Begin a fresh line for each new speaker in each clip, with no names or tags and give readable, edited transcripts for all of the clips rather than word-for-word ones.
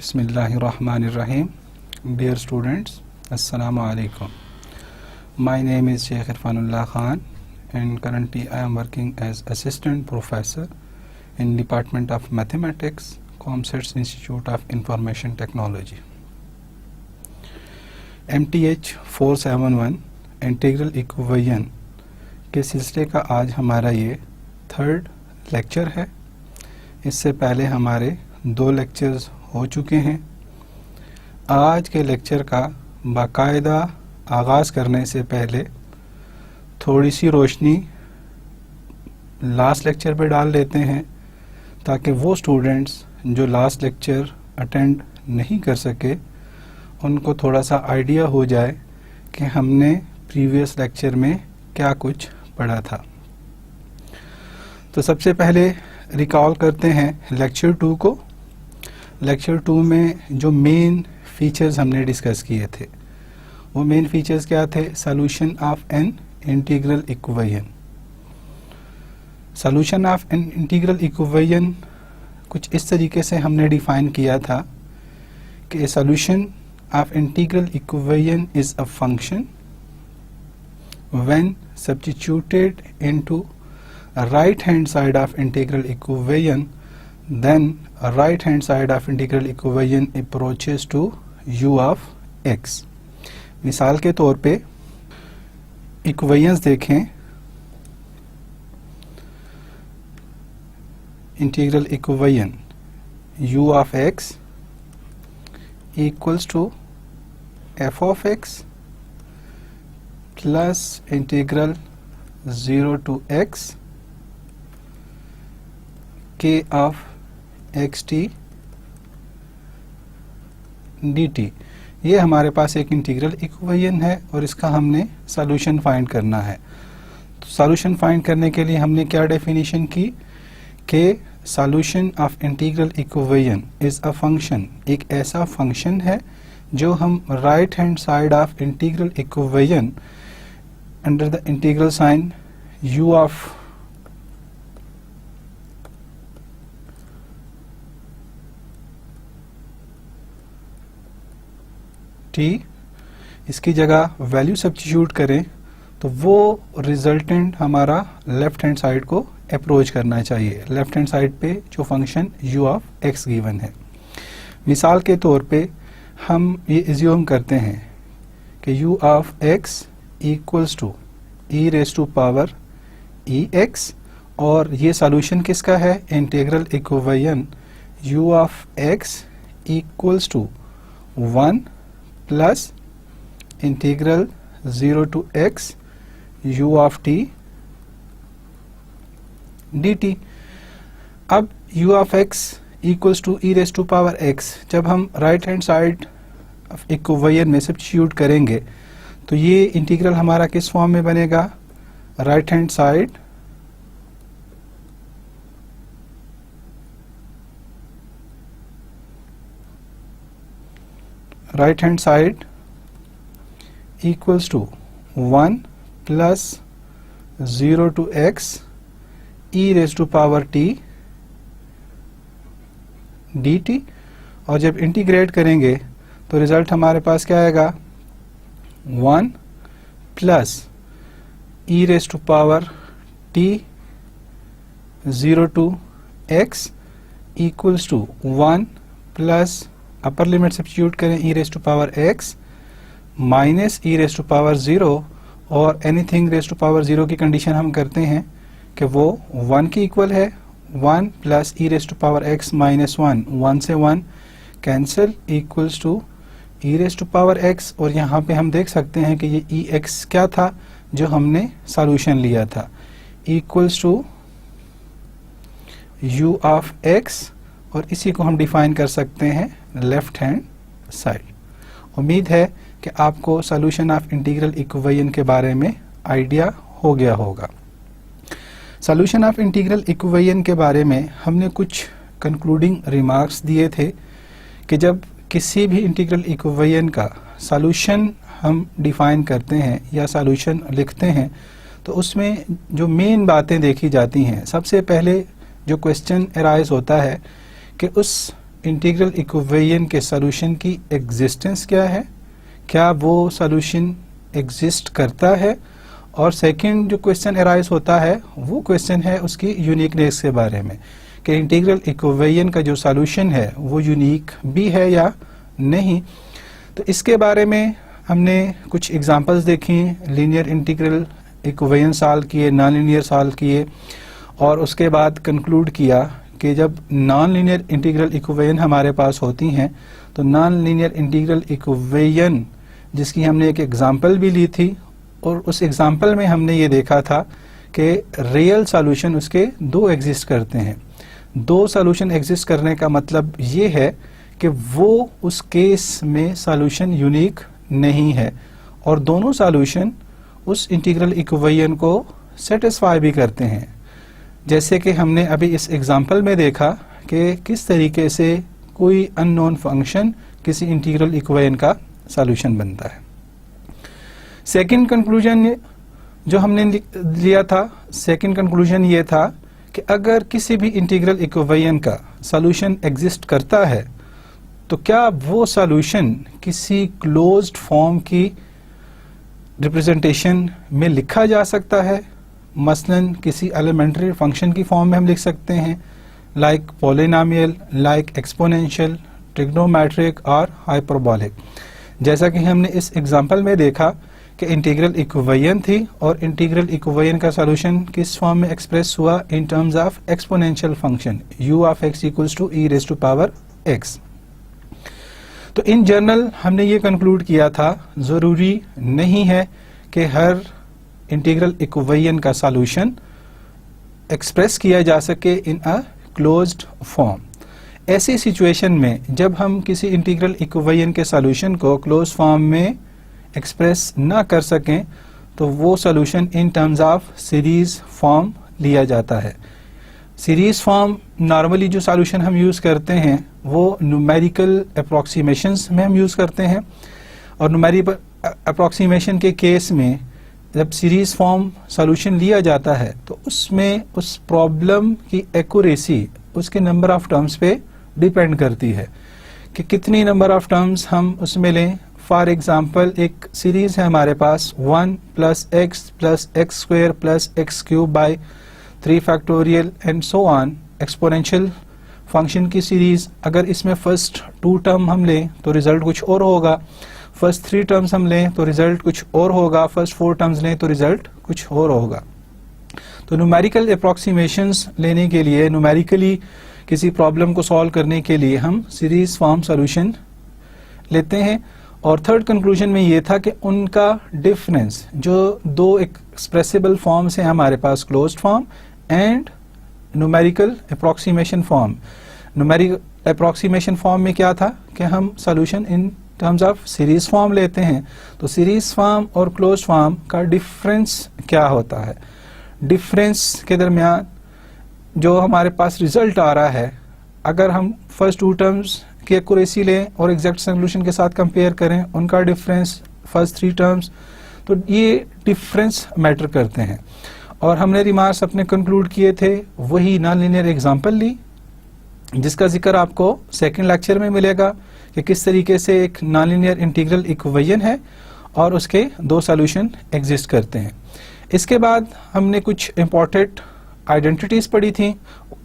Bismillahirrahmanirrahim. Dear students, Assalamu alaikum. My name is Sheikh Irfanullah Khan and currently I am working as Assistant Professor in Department of Mathematics, ComSets Institute of Information Technology. MTH 471 integral equation के सिलसिले का आज हमारा ये third lecture है। इससे पहले हमारे 2 लेक्चर्स हो चुके हैं। आज के लेक्चर का बाकायदा आगाज़ करने से पहले थोड़ी सी रोशनी लास्ट लेक्चर पे डाल देते हैं ताकि वो स्टूडेंट्स जो लास्ट लेक्चर अटेंड नहीं कर सके उनको थोड़ा सा आइडिया हो जाए कि हमने प्रीवियस लेक्चर में क्या कुछ पढ़ा था। तो सबसे पहले रिकॉल करते हैं लेक्चर 2 को। लेक्चर 2 में जो मेन फीचर्स हमने डिस्कस किए थे वो मेन फीचर्स क्या थे? Solution of an integral equation. Solution of an integral equation कुछ इस तरीके से हमने डिफाइन किया था कि solution of integral equation is a function when substituted into a right hand side of integral equation, then a right hand side of integral equation approaches to u of x. मिसाल के तौर पे equations देखें। Integral equation u of x equals to f of x plus integral 0 to x k of xt dt। ये हमारे पास एक integral equation है और इसका हमने सॉल्यूशन फाइंड करना है। तो सॉल्यूशन फाइंड करने के लिए हमने क्या डेफिनेशन की कि solution of integral equation is a function, एक ऐसा फंक्शन है जो हम right hand side of integral equation under the integral sign u of t इसकी जगह वैल्यू सब्स्टिट्यूट करें तो वो रिजल्टेंट हमारा लेफ्ट हैंड साइड को अप्रोच करना चाहिए। लेफ्ट हैंड साइड पे जो function u of x given है। मिसाल के तौर पे हम ये एज्यूम करते हैं कि u of x equals to e raise to power ex और ये सॉल्यूशन किसका है? Integral equation u of x equals to 1 plus integral 0 to x u of t dt। अब u of x equals to e raise to power x जब हम right hand side equation में substitute करेंगे तो ये integral हमारा किस form में बनेगा? Right hand side equals to 1 plus 0 to x e raise to power t dt। और जब इंटीग्रेट करेंगे तो रिजल्ट हमारे पास क्या आएगा? 1 plus e raise to power t 0 to x equals to 1 plus upper limit substitute करें e raise to power x minus e raise to power 0 और एनीथिंग रेज़ टू पावर 0 की कंडीशन हम करते हैं कि वो 1 की इक्वल है। 1 plus e raise to power x minus 1 से 1 cancel equals to e raise to power x और यहाँ पे हम देख सकते हैं कि ये ex क्या था जो हमने सॉल्यूशन लिया था, equals to u of x और इसी को हम डिफाइन कर सकते हैं लेफ्ट हैंड साइड। उम्मीद है कि आपको सॉल्यूशन ऑफ इंटीग्रल इक्वेशन के बारे में आइडिया हो गया होगा। सॉल्यूशन ऑफ इंटीग्रल इक्वेशन के बारे में हमने कुछ कंक्लूडिंग रिमार्क्स दिए थे कि जब किसी भी इंटीग्रल इक्वेशन का सॉल्यूशन हम डिफाइन करते हैं या सॉल्यूशन लिखते हैं तो उसमें जो मेन बातें देखी जाती हैं, सबसे पहले जो क्वेश्चन अराइज होता है कि उस इंटीग्रल इक्वेशन के सॉल्यूशन की एग्जिस्टेंस क्या है, क्या वो सॉल्यूशन एग्जिस्ट करता है, और सेकंड जो क्वेश्चन अराइज होता है वो क्वेश्चन है उसकी यूनिकनेस के बारे में कि इंटीग्रल इक्वेशन का जो सॉल्यूशन है वो यूनिक भी है या नहीं। तो इसके बारे में हमने कुछ एग्जांपल्स देखी, लीनियर इंटीग्रल इक्वेशन सॉल्व किए, नॉन लीनियर सॉल्व किए, और उसके बाद कंक्लूड किया कि जब नॉन लीनियर इंटीग्रल इक्वेशन हमारे पास होती हैं तो नॉन लीनियर इंटीग्रल इक्वेशन जिसकी हमने एक एग्जांपल भी ली थी, और उस एग्जांपल में हमने ये देखा था कि रियल सॉल्यूशन उसके दो एग्जिस्ट करते हैं। दो सॉल्यूशन एग्जिस्ट करने का मतलब ये है कि वो उस केस में सॉल्यूशन यूनिक नहीं है, और दोनों सॉल्यूशन उस इंटीग्रल इक्वेशन को सेटिस्फाई भी करते हैं। जैसे कि हमने अभी इस एग्जांपल में देखा कि किस तरीके से कोई अननोन फंक्शन किसी इंटीग्रल इक्वेशन का सॉल्यूशन बनता है। सेकंड कंक्लूजन जो हमने लिया था, सेकंड कंक्लूजन ये था कि अगर किसी भी इंटीग्रल इक्वेशन का सॉल्यूशन एग्जिस्ट करता है तो क्या वो सॉल्यूशन किसी क्लोज्ड फॉर्म की रिप्रेजेंटेशन में लिखा जा सकता है। मसलन किसी एलिमेंट्री फंक्शन की फॉर्म में हम लिख सकते हैं, like polynomial, like exponential, trigonometric और हाइपरबोलिक। जैसा कि हमने इस एग्जांपल में देखा कि इंटीग्रल इक्वेशन थी और इंटीग्रल इक्वेशन का सॉल्यूशन किस फॉर्म में एक्सप्रेस हुआ, in terms of exponential function u of x equals to e raise to power x। तो इन जनरल हमने ये कंक्लूड किया था जरूरी नहीं है कि हर इंटीग्रल इक्वेशन का सॉल्यूशन एक्सप्रेस किया जा सके इन अ क्लोज्ड फॉर्म। ऐसी सिचुएशन में जब हम किसी इंटीग्रल इक्वेशन के सॉल्यूशन को क्लोज्ड फॉर्म में एक्सप्रेस ना कर सकें तो वो solution in terms of series form लिया जाता है। सीरीज फॉर्म नॉर्मली जो सॉल्यूशन हम यूज करते हैं वो न्यूमेरिकल अप्रोक्सीमेशंस में हम यूज करते हैं, और न्यूमेरिकल अप्रोक्सीमेशन के केस में जब सीरीज फॉर्म सॉल्यूशन लिया जाता है तो उसमें उस प्रॉब्लम की एक्यूरेसी उसके नंबर ऑफ टर्म्स पे डिपेंड करती है कि कितनी नंबर ऑफ टर्म्स हम उसमें लें। फॉर एग्जाम्पल एक सीरीज है हमारे पास 1 + x square + x cube by 3 factorial and so on, exponential function की सीरीज। अगर इसमें फर्स्ट 2 टर्म हम लें तो रिजल्ट कुछ और होगा, फर्स्ट 3 टर्म्स हम लें तो रिजल्ट कुछ और होगा, फर्स्ट 4 टर्म्स लें तो रिजल्ट कुछ और होगा। तो न्यूमेरिकल अप्रोक्सीमेशंस लेने के लिए, न्यूमेरिकली किसी प्रॉब्लम को सॉल्व करने के लिए हम सीरीज फॉर्म सॉल्यूशन लेते हैं। और थर्ड कंक्लूजन में ये था कि उनका डिफरेंस, जो दो एक्सप्रेसिबल फॉर्म्स हैं हमारे पास, closed form and numerical approximation form. Numerical approximation form में क्या था कि हम solution in terms of series form लेते हैं। तो सीरीज फॉर्म और क्लोज्ड फॉर्म का डिफरेंस क्या होता है, डिफरेंस के दरमियान जो हमारे पास रिजल्ट आ रहा है, अगर हम फर्स्ट 2 टर्म्स की एक्यूरेसी लें और एग्जैक्ट सॉल्यूशन के साथ कंपेयर करें, उनका डिफरेंस फर्स्ट 3 टर्म्स, तो ये डिफरेंस मैटर करते हैं। और हमने रिमार्क्स अपने कंक्लूड किए थे, वही नॉन लीनियर एग्जांपल ली जिसका जिक्र आपको सेकंड लेक्चर में मिलेगा कि किस तरीके से एक नॉन लीनियर इंटीग्रल इक्वेशन है और उसके 2 सॉल्यूशन एग्जिस्ट करते हैं। इसके बाद हमने कुछ इंपॉर्टेंट आइडेंटिटीज पढ़ी थी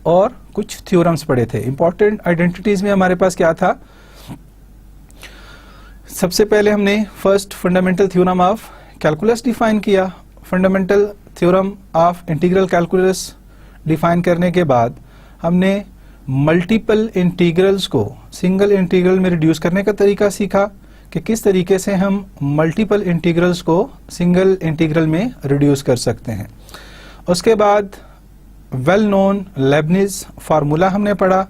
और कुछ थ्योरम्स पढ़े थे। इंपॉर्टेंट आइडेंटिटीज में हमारे पास क्या था, सबसे पहले हमने first fundamental theorem of calculus define किया। Fundamental theorem of integral calculus define करने के बाद हमने मल्टीपल इंटीग्रल्स को सिंगल इंटीग्रल में रिड्यूस करने का तरीका सीखा कि किस तरीके से हम मल्टीपल इंटीग्रल्स को सिंगल इंटीग्रल में रिड्यूस कर सकते हैं। उसके बाद वेल नोन लेबनिज फार्मूला हमने पढ़ा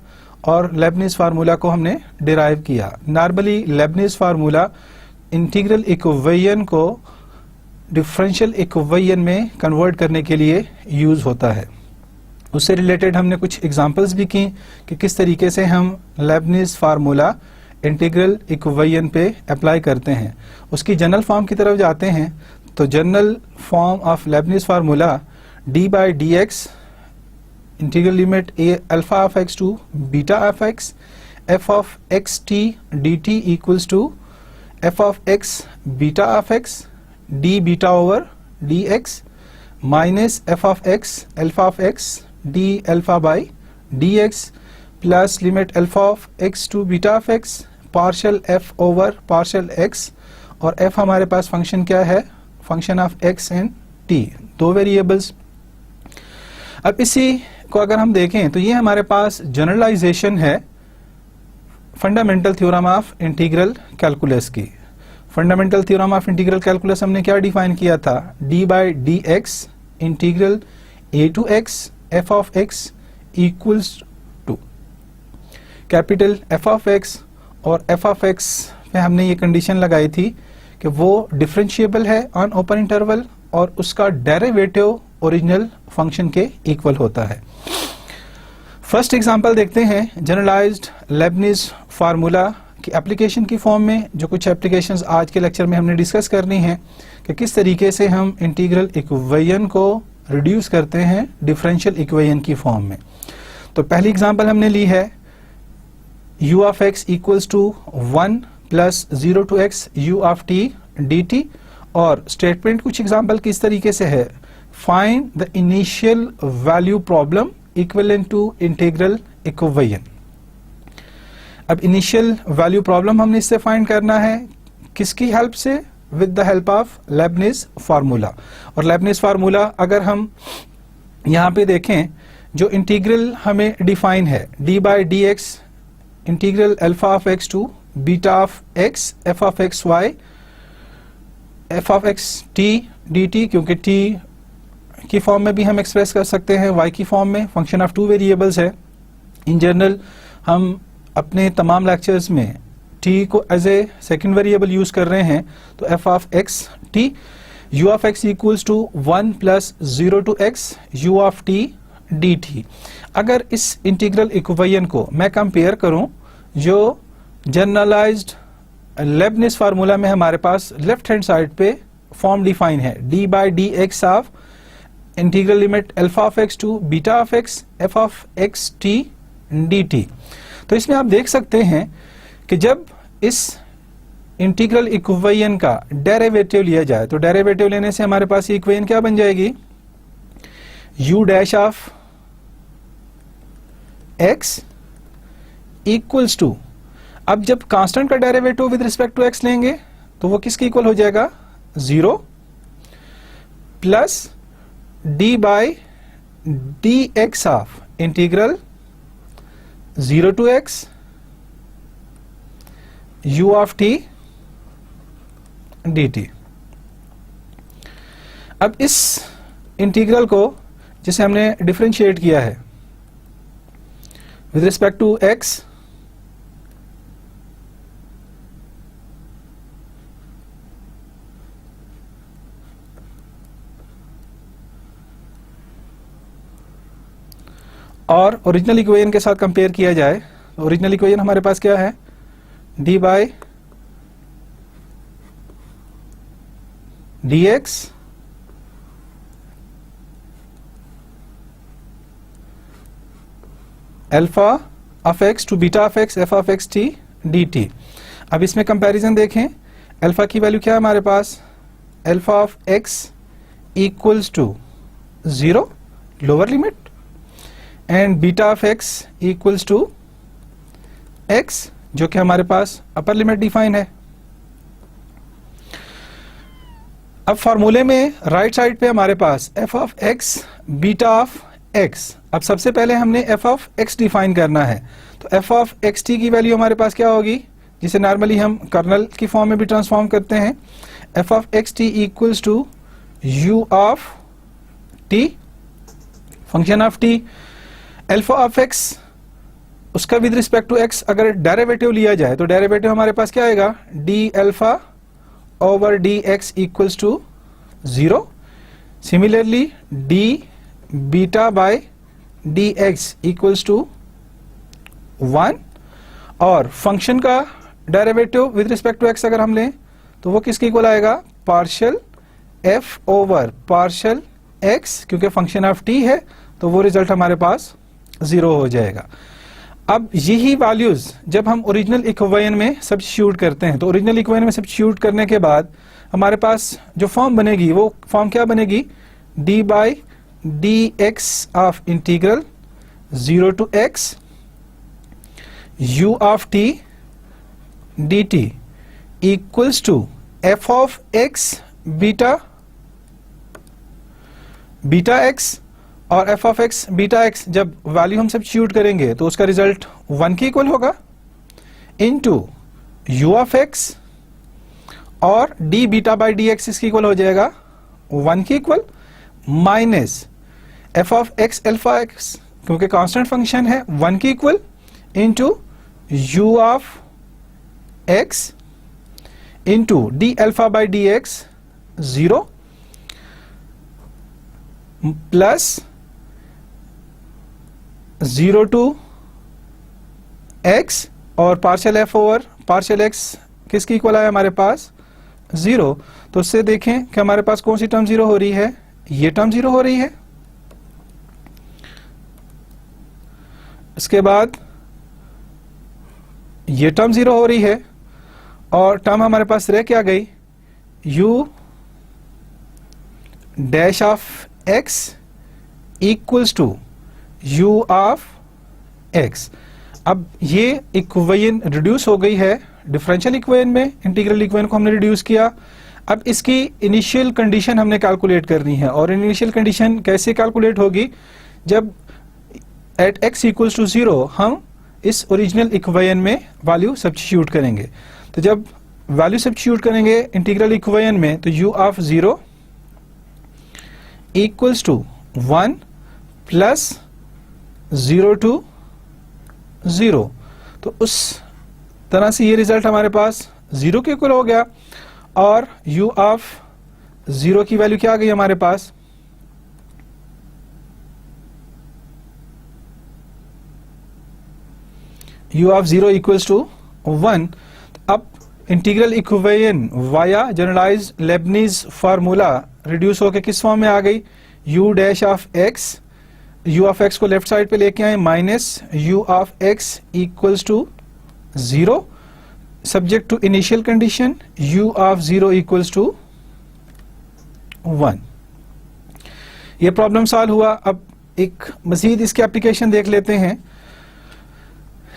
और लेबनिज फार्मूला को हमने डिराइव किया। Normally Lebanese formula integral equation को डिफरेंशियल इक्वेशन में कन्वर्ट करने के लिए यूज होता है। उससे रिलेटेड हमने कुछ एग्जांपल्स भी की कि किस तरीके से हम लेबनिज फार्मूला इंटीग्रल इक्वेशन पे अप्लाई करते हैं। उसकी जनरल फॉर्म की तरफ जाते हैं तो general form of Leibniz formula d/dx integral limit a alpha of x to beta of x f of x t dt equals to f of x beta of x d beta over dx minus f of x alpha of x d alpha by dx plus limit alpha of x to beta of x partial f over partial x, और f हमारे पास function क्या है, function of x and t, दो variables. अब इसी को अगर हम देखें तो ये हमारे पास जनरलाइजेशन है fundamental theorem of integral calculus की। Fundamental theorem of integral calculus हमने क्या डिफाइन किया था, d by d x integral a to x f of x equals to capital f of x, और f ऑफ x में हमने ये condition लगाई थी कि वो डिफरेंशिएबल है ऑन ओपन इंटरवल और उसका डेरिवेटिव ओरिजिनल फंक्शन के इक्वल होता है। फर्स्ट एग्जांपल देखते हैं जनरलाइज्ड लेबनिज फार्मूला की एप्लीकेशन की फॉर्म में, जो कुछ एप्लीकेशंस आज के लेक्चर में हमने डिस्कस करनी है कि किस तरीके से हम इंटीग्रल इक्वेशन को रिड्यूस करते हैं डिफरेंशियल इक्वेशन की फॉर्म में। तो पहली एग्जांपल हमने ली है u of x equals to 1 plus 0 to x u of t dt, और स्टेटमेंट कुछ एग्जांपल किस तरीके से है, find the initial value problem equivalent to integral equation. अब इनिशियल वैल्यू प्रॉब्लम हमने इससे फाइंड करना है, किसकी हेल्प से, with the help of Leibniz formula. और लेबनिज फार्मूला अगर हम यहाँ पे देखें, जो इंटीग्रल हमें डिफाइन है d by d x integral alpha of x to beta of x f of x y f of x t d t, क्योंकि t की फॉर्म में भी हम एक्सप्रेस कर सकते हैं, y की फॉर्म में, फंक्शन ऑफ टू वेरिएबल्स है। इन जनरल हम अपने तमाम लेक्चर्स में t को as a second variable use कर रहे हैं, तो f of x t u of x equals to 1 plus 0 to x u of t dt। अगर इस इंटीग्रल इक्वेशन को मैं कंपेयर करूं जो जनरलाइज्ड लेबनिज फार्मूला में हमारे पास लेफ्ट हैंड साइड पे फॉर्म डिफाइन है, d by d x of integral limit alpha of x to beta of x f of x t d t. तो इसमें आप देख सकते हैं कि जब इस इंटीग्रल इक्वेशन का डेरिवेटिव लिया जाए, तो डेरिवेटिव लेने से हमारे पास इक्वेशन क्या बन जाएगी, u dash of x equals to, अब जब कांस्टेंट का derivative with respect to x लेंगे तो वो किसके इक्वल हो जाएगा, 0 plus d by d x of integral 0 to x u of t dt। अब इस इंटीग्रल को जिसे हमने डिफरेंशिएट किया है विद रिस्पेक्ट टू x, और ओरिजिनल इक्वेशन के साथ कंपेयर किया जाए, तो ओरिजिनल इक्वेशन हमारे पास क्या है, d by d x alpha of x to beta of x f of x t d t. अब इसमें कंपैरिजन देखें, अल्फा की वैल्यू क्या है हमारे पास, alpha of x equals to 0 lower limit and beta of x equals to x, जो कि हमारे पास अपर लिमिट डिफाइन है। अब फॉर्मूले में राइट साइड पे हमारे पास f of x beta of x. अब सबसे पहले हमने एफ ऑफ एक्स डिफाइन करना है, तो एफ ऑफ एक्स टी की वैल्यू हमारे पास क्या होगी, जिसे नॉर्मली हम कर्नल की फॉर्म में भी ट्रांसफॉर्म करते हैं, f of x t equals to u of t function of t, alpha of x उसका विद रिस्पेक्ट टू एक्स अगर डेरिवेटिव लिया जाए तो डेरिवेटिव हमारे पास क्या आएगा, d alpha over d x equals to 0। Similarly d beta by d x equals to 1, और फंक्शन का derivative with respect to x अगर हम लें तो वो किसके इक्वल आएगा, partial f over partial x, क्योंकि फंक्शन ऑफ टी है तो वो रिजल्ट हमारे पास 0 हो जाएगा। अब यही वैल्यूज जब हम ओरिजिनल इक्वेशन में सब्स्टिट्यूट करते हैं, तो ओरिजिनल इक्वेशन में सब्स्टिट्यूट करने के बाद हमारे पास जो फॉर्म बनेगी वो फॉर्म क्या बनेगी, D by d x of integral 0 to x u of t dt equals to f of x beta x, और f of x beta x जब वैल्यू हम सब्स्टिट्यूट करेंगे तो उसका रिजल्ट 1 के इक्वल होगा, इनटू u of x, और d beta by d x इसके इक्वल हो जाएगा 1 के equal, minus f of x alpha x क्योंकि कांस्टेंट फंक्शन है 1 के equal, into u of x into d alpha by d x 0 plus 0 to x, और partial f over partial x किसकी equal आया हमारे पास 0। तो उससे देखें कि हमारे पास कौन सी टर्म 0 हो रही है, ये टर्म 0 हो रही है। इसके बाद ये टर्म 0 हो रही है, और टर्म हमारे पास रह क्या गई, u dash of x equals to u of x। अब ये इक्वेशन रिड्यूस हो गई है डिफरेंशियल इक्वेशन में, इंटीग्रल इक्वेशन को हमने रिड्यूस किया। अब इसकी इनिशियल कंडीशन हमने कैलकुलेट करनी है, और इनिशियल कंडीशन कैसे कैलकुलेट होगी, जब एट x इक्वल्स टू 0 हम इस ओरिजिनल इक्वेशन में वैल्यू सब्स्टिट्यूट करेंगे। तो जब वैल्यू सब्स्टिट्यूट करेंगे इंटीग्रल इक्वेशन में, तो u of 0 equals to 1 plus 0 to 0। तो उस तरह से ये रिजल्ट हमारे पास 0 के इक्वल हो गया, और u ऑफ 0 की वैल्यू क्या आ गई हमारे पास, u ऑफ 0 इक्वल्स टू 1। अब integral equation via generalized Leibniz formula reduce होकर किस फॉर्म में आ गई, u dash of x, u of x को लेफ्ट साइड पे लेके आए, minus u of x equals to 0 subject to initial condition u of 0 equals to 1। ये प्रॉब्लम सॉल्व हुआ। अब एक मजीद इसकी एप्लीकेशन देख लेते हैं।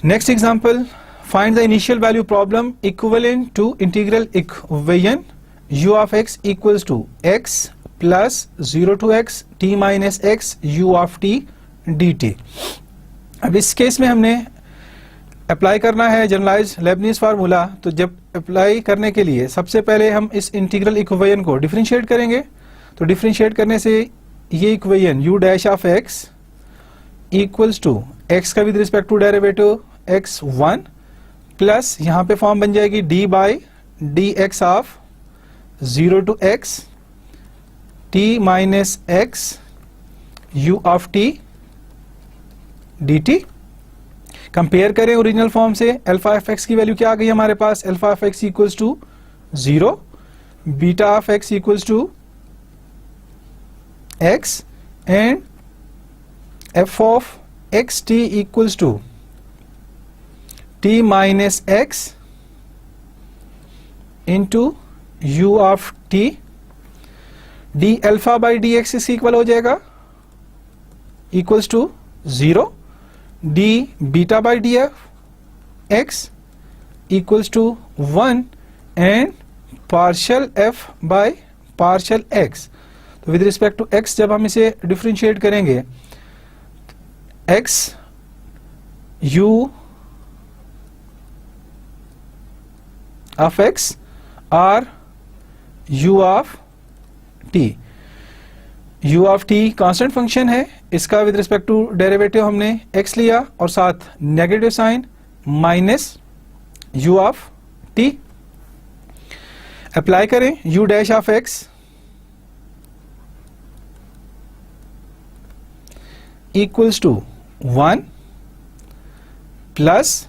Next example, find the initial value problem equivalent to integral equation u of x equals to x plus 0 to x t minus x u of t dt। अब इस केस में हमने अप्लाई करना है जनरलाइज लेबनीज फार्मूला। तो जब apply करने के लिए सबसे पहले हम इस इंटीग्रल इक्वेशन को डिफरेंशिएट करेंगे। तो डिफरेंशिएट करने से ये equation u dash of x equals to x का with respect to derivative x1 plus यहाँ पे फॉर्म बन जाएगी d by d x of 0 to x t minus x u of t dt। Compare करें original form से, alpha of x की value क्या आ गई हमारे पास, alpha of x equals to 0, beta of x equals to x, and f of x t equals to t minus x into u of t, d alpha by d x इसकी equal हो जाएगा equals to 0, d beta by d f x equals to 1, and partial f by partial x। तो with respect to x जब हम इसे differentiate करेंगे, x u of x और u of t। u of t constant function है, इसका with respect to derivative हमने x लिया और साथ negative sign minus u of t। Apply करें u dash of x equals to 1 plus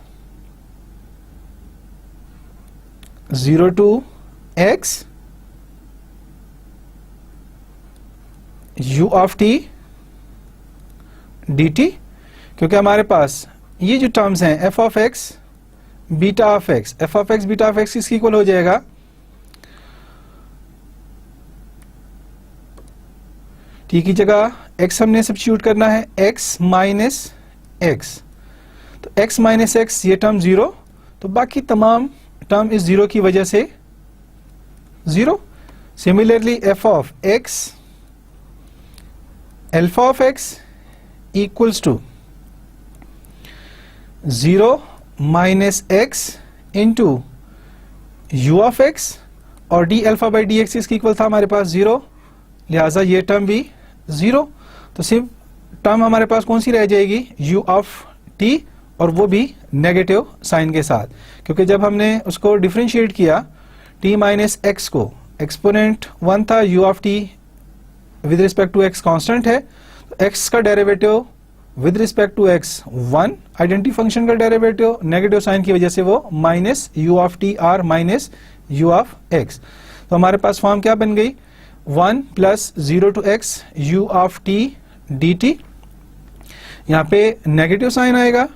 0 to x u of t dt, क्योंकि हमारे पास ये जो टर्म्स हैं f of x beta of x, f of x beta of x किसकी equal हो जाएगा, टी की जगह x हमने सब्स्टिट्यूट करना है, x माइनस एक्स, तो x माइनस एक्स ये टर्म जीरो, तो बाकी तमाम टर्म इस जीरो की वजह से zero. Similarly f of x alpha of x equals to zero minus x into u of x, और d alpha by d x इसकी इक्वल था हमारे पास जीरो, लिहाजा ये टर्म भी जीरो। तो सिर्फ टर्म हमारे पास कौन सी रह जाएगी, u ऑफ t, और वो भी नेगेटिव साइन के साथ, क्योंकि जब हमने उसको डिफरेंशिएट किया t माइनस एक्स को, एक्सपोनेंट 1 था, u of t with respect to x constant है, तो x का derivative with respect to x 1, identity function का डेरिवेटिव नेगेटिव साइन की वजह से वो minus u of t r minus u of x। तो हमारे पास फॉर्म क्या बन गई, 1 plus 0 to x u of t dt, यहां पे नेगेटिव साइन आएगा,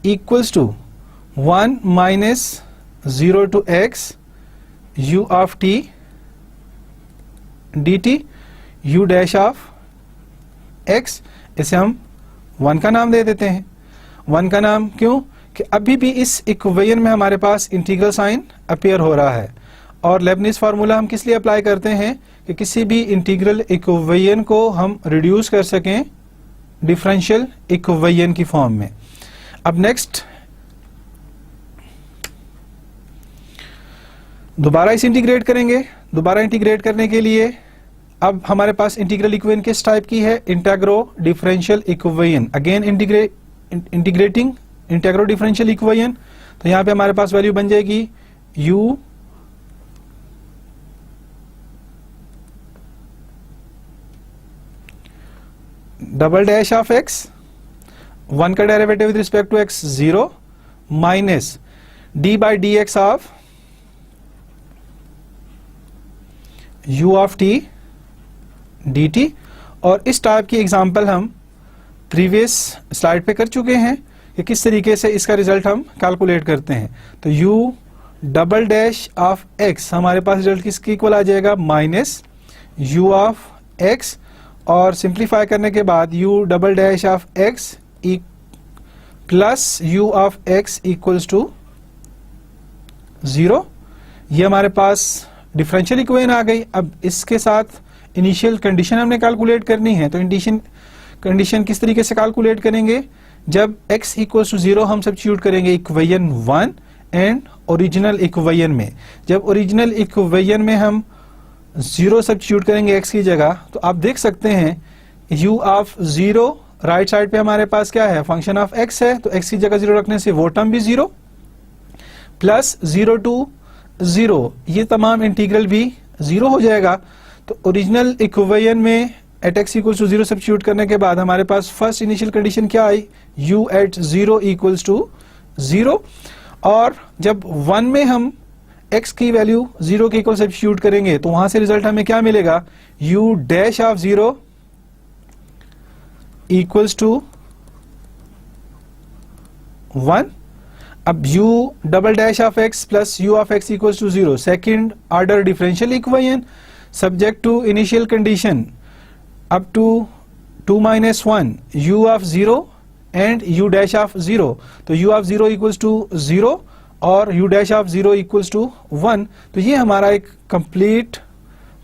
equals to 1 minus 0 to x u of t dt u dash of x, इसे हम 1 का नाम दे देते हैं। 1 का नाम क्यों, कि अभी भी इस इक्वेशन में हमारे पास इंटीग्रल साइन अपीयर हो रहा है, और लेबनिज फार्मूला हम किस लिए अप्लाई करते हैं कि किसी भी इंटीग्रल इक्वेशन को हम रिड्यूस कर सकें डिफरेंशियल इक्वेशन की फॉर्म में। अब नेक्स्ट दोबारा इसे इंटीग्रेट करेंगे। दोबारा इंटीग्रेट करने के लिए अब हमारे पास इंटीग्रल इक्वेशन किस टाइप की है, integro differential equation, again integrating integro differential equation. तो यहां पे हमारे पास वैल्यू बन जाएगी u double dash of x, 1 का derivative with respect to x 0, minus d by d x of u of t dt। और इस टाइप की एग्जांपल हम प्रीवियस स्लाइड पे कर चुके हैं कि किस तरीके से इसका रिजल्ट हम कैलकुलेट करते हैं। तो u double dash of x हमारे पास रिजल्ट किसकी इक्वल आ जाएगा, माइनस u ऑफ x, और सिंप्लीफाई करने के बाद u double dash of x plus u of x equals to 0। ये हमारे पास डिफरेंशियल इक्वेशन आ गई। अब इसके साथ इनिशियल कंडीशन हमने कैलकुलेट करनी है। तो इनिशियल कंडीशन किस तरीके से कैलकुलेट करेंगे, जब x इक्वल्स टू 0 हम सब्स्टिट्यूट करेंगे इक्वेशन 1 एंड ओरिजिनल इक्वेशन में। जब ओरिजिनल इक्वेशन में हम 0 सब्स्टिट्यूट करेंगे x की जगह, तो आप देख सकते हैं u ऑफ 0 राइट साइड पे हमारे पास क्या है, फंक्शन ऑफ x है, तो x की जगह 0 रखने से वो टर्म भी 0, प्लस 0 टू 0 ये तमाम इंटीग्रल भी 0 हो जाएगा। तो ओरिजिनल इक्वेशन में at x equals to 0 substitute करने के बाद हमारे पास फर्स्ट इनिशियल कंडीशन क्या आई, u एट 0 इक्वल्स टू 0, और जब 1 में हम x की वैल्यू 0 के इक्वल सब्स्टिट्यूट करेंगे तो वहां से रिजल्ट हमें क्या मिलेगा, u dash of 0 equals to 1। अब u double dash of x plus u of x equals to 0, second order differential equation subject to initial condition up to 2 minus 1 u of 0 and u dash of 0। तो u of 0 equals to 0 और u dash of 0 equals to 1। तो ये हमारा एक complete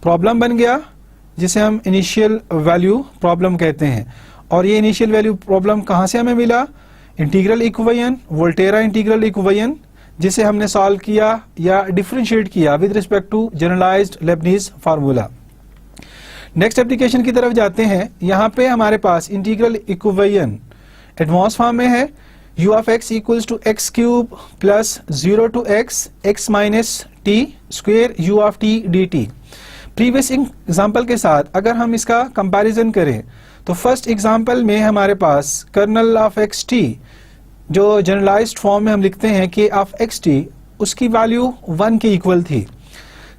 problem बन गया जिसे हम इनिशियल वैल्यू प्रॉब्लम कहते हैं। और ये इनिशियल वैल्यू प्रॉब्लम कहाँ से हमें मिला, integral equation, Volterra integral equation, जिसे हमने सॉल्व किया या डिफरेंशिएट किया with respect to generalized Leibniz formula. Next application की तरफ जाते हैं। यहाँ पे हमारे पास इंटीग्रल इक्वेशन एडवांस फॉर्म में है, u of x equals to x cube plus 0 to x minus t square u of t dt। Previous example के साथ अगर हम इसका कंपैरिजन करें तो फर्स्ट एग्जाम्पल में हमारे पास कर्नल ऑफ एक्स टी, जो जनरलाइज्ड फॉर्म में हम लिखते हैं k ऑफ एक्स टी, उसकी वैल्यू 1 के इक्वल थी।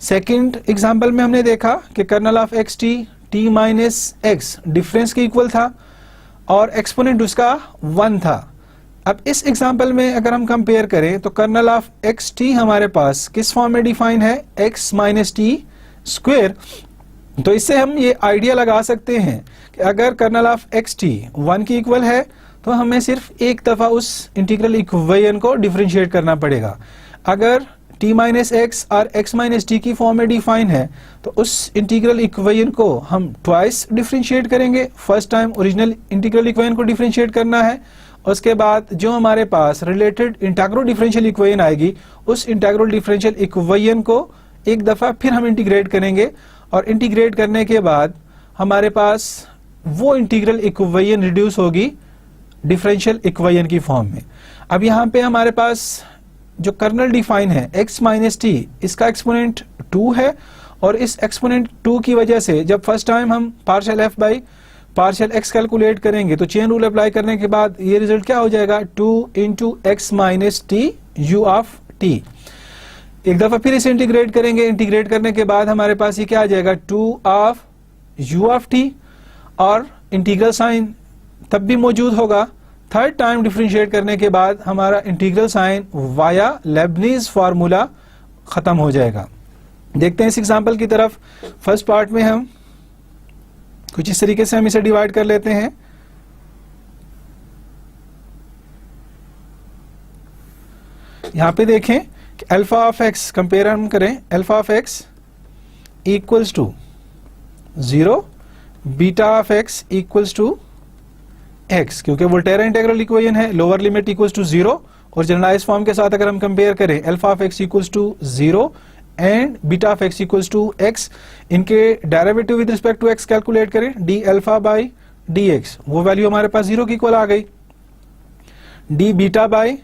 सेकंड एग्जांपल में हमने देखा कि kernel of x t t minus x difference के इक्वल था और एक्सपोनेंट उसका 1 था। अब इस एग्जांपल में अगर हम कंपेयर करें तो कर्नल ऑफ एक्स टी हमारे पास किस फॉर्म में डिफाइन है, x माइनस टी स्क्वेयर। तो इससे हम ये आइडिया लगा सकते हैं कि अगर कर्नल ऑफ एक्स टी 1 की इक्वल है तो हमें सिर्फ एक दफा उस इंटीग्रल इक्वेशन को डिफरेंशिएट करना पड़ेगा। अगर t माइनस एक्स और x माइनस टी की फॉर्म में डिफाइन है तो उस इंटीग्रल इक्वेशन को हम ट्वाइस डिफरेंशिएट करेंगे। First time original integral equation को डिफरेंशिएट करना है, उसके बाद जो हमारे पास रिलेटेड इंटीग्रल डिफरेंशियल इक्वेशन आएगी उस इंटीग्रल डिफरेंशियल इक्वेशन को एक दफा फिर हम इंटीग्रेट करेंगे और इंटीग्रेट करने के बाद हमारे पास वो इंटीग्रल इक्वेशन रिड्यूस होगी डिफरेंशियल इक्वेशन की फॉर्म में। अब यहाँ पे हमारे पास जो कर्नल डिफाइन है x माइनस टी, इसका एक्सपोनेंट 2 है और इस एक्सपोनेंट 2 की वजह से जब फर्स्ट टाइम हम partial f by partial x calculate करेंगे तो चेन रूल अप्लाई करने के बाद ये रिजल्ट क्या हो जाएगा, 2 into x minus t u of t। एक दफा फिर इसे इंटीग्रेट करेंगे, इंटीग्रेट करने के बाद हमारे पास ये क्या आ जाएगा, 2 ऑफ u ऑफ t और इंटीग्रल साइन तब भी मौजूद होगा। थर्ड टाइम डिफरेंशिएट करने के बाद हमारा integral sign via Leibniz formula खत्म हो जाएगा। देखते हैं इस एग्जांपल की तरफ। फर्स्ट पार्ट में हम कुछ इस तरीके से हम इसे डिवाइड कर लेते हैं। यहां पे देखें कि अल्फा ऑफ एक्स कंपेयर हम करें, alpha of x equals to 0, beta of x equals to x, क्योंकि वोल्टेरा इंटीग्रल इक्वेशन है, लोअर लिमिट इक्वल्स टू 0 और जनरलाइज फॉर्म के साथ अगर हम कंपेयर करें alpha of x equals to 0 and beta of x equals to x, इनके derivative with respect to x calculate करें, d अल्फा बाई dx, वो वैल्यू हमारे पास 0 की इक्वल आ गई। d बीटा बाई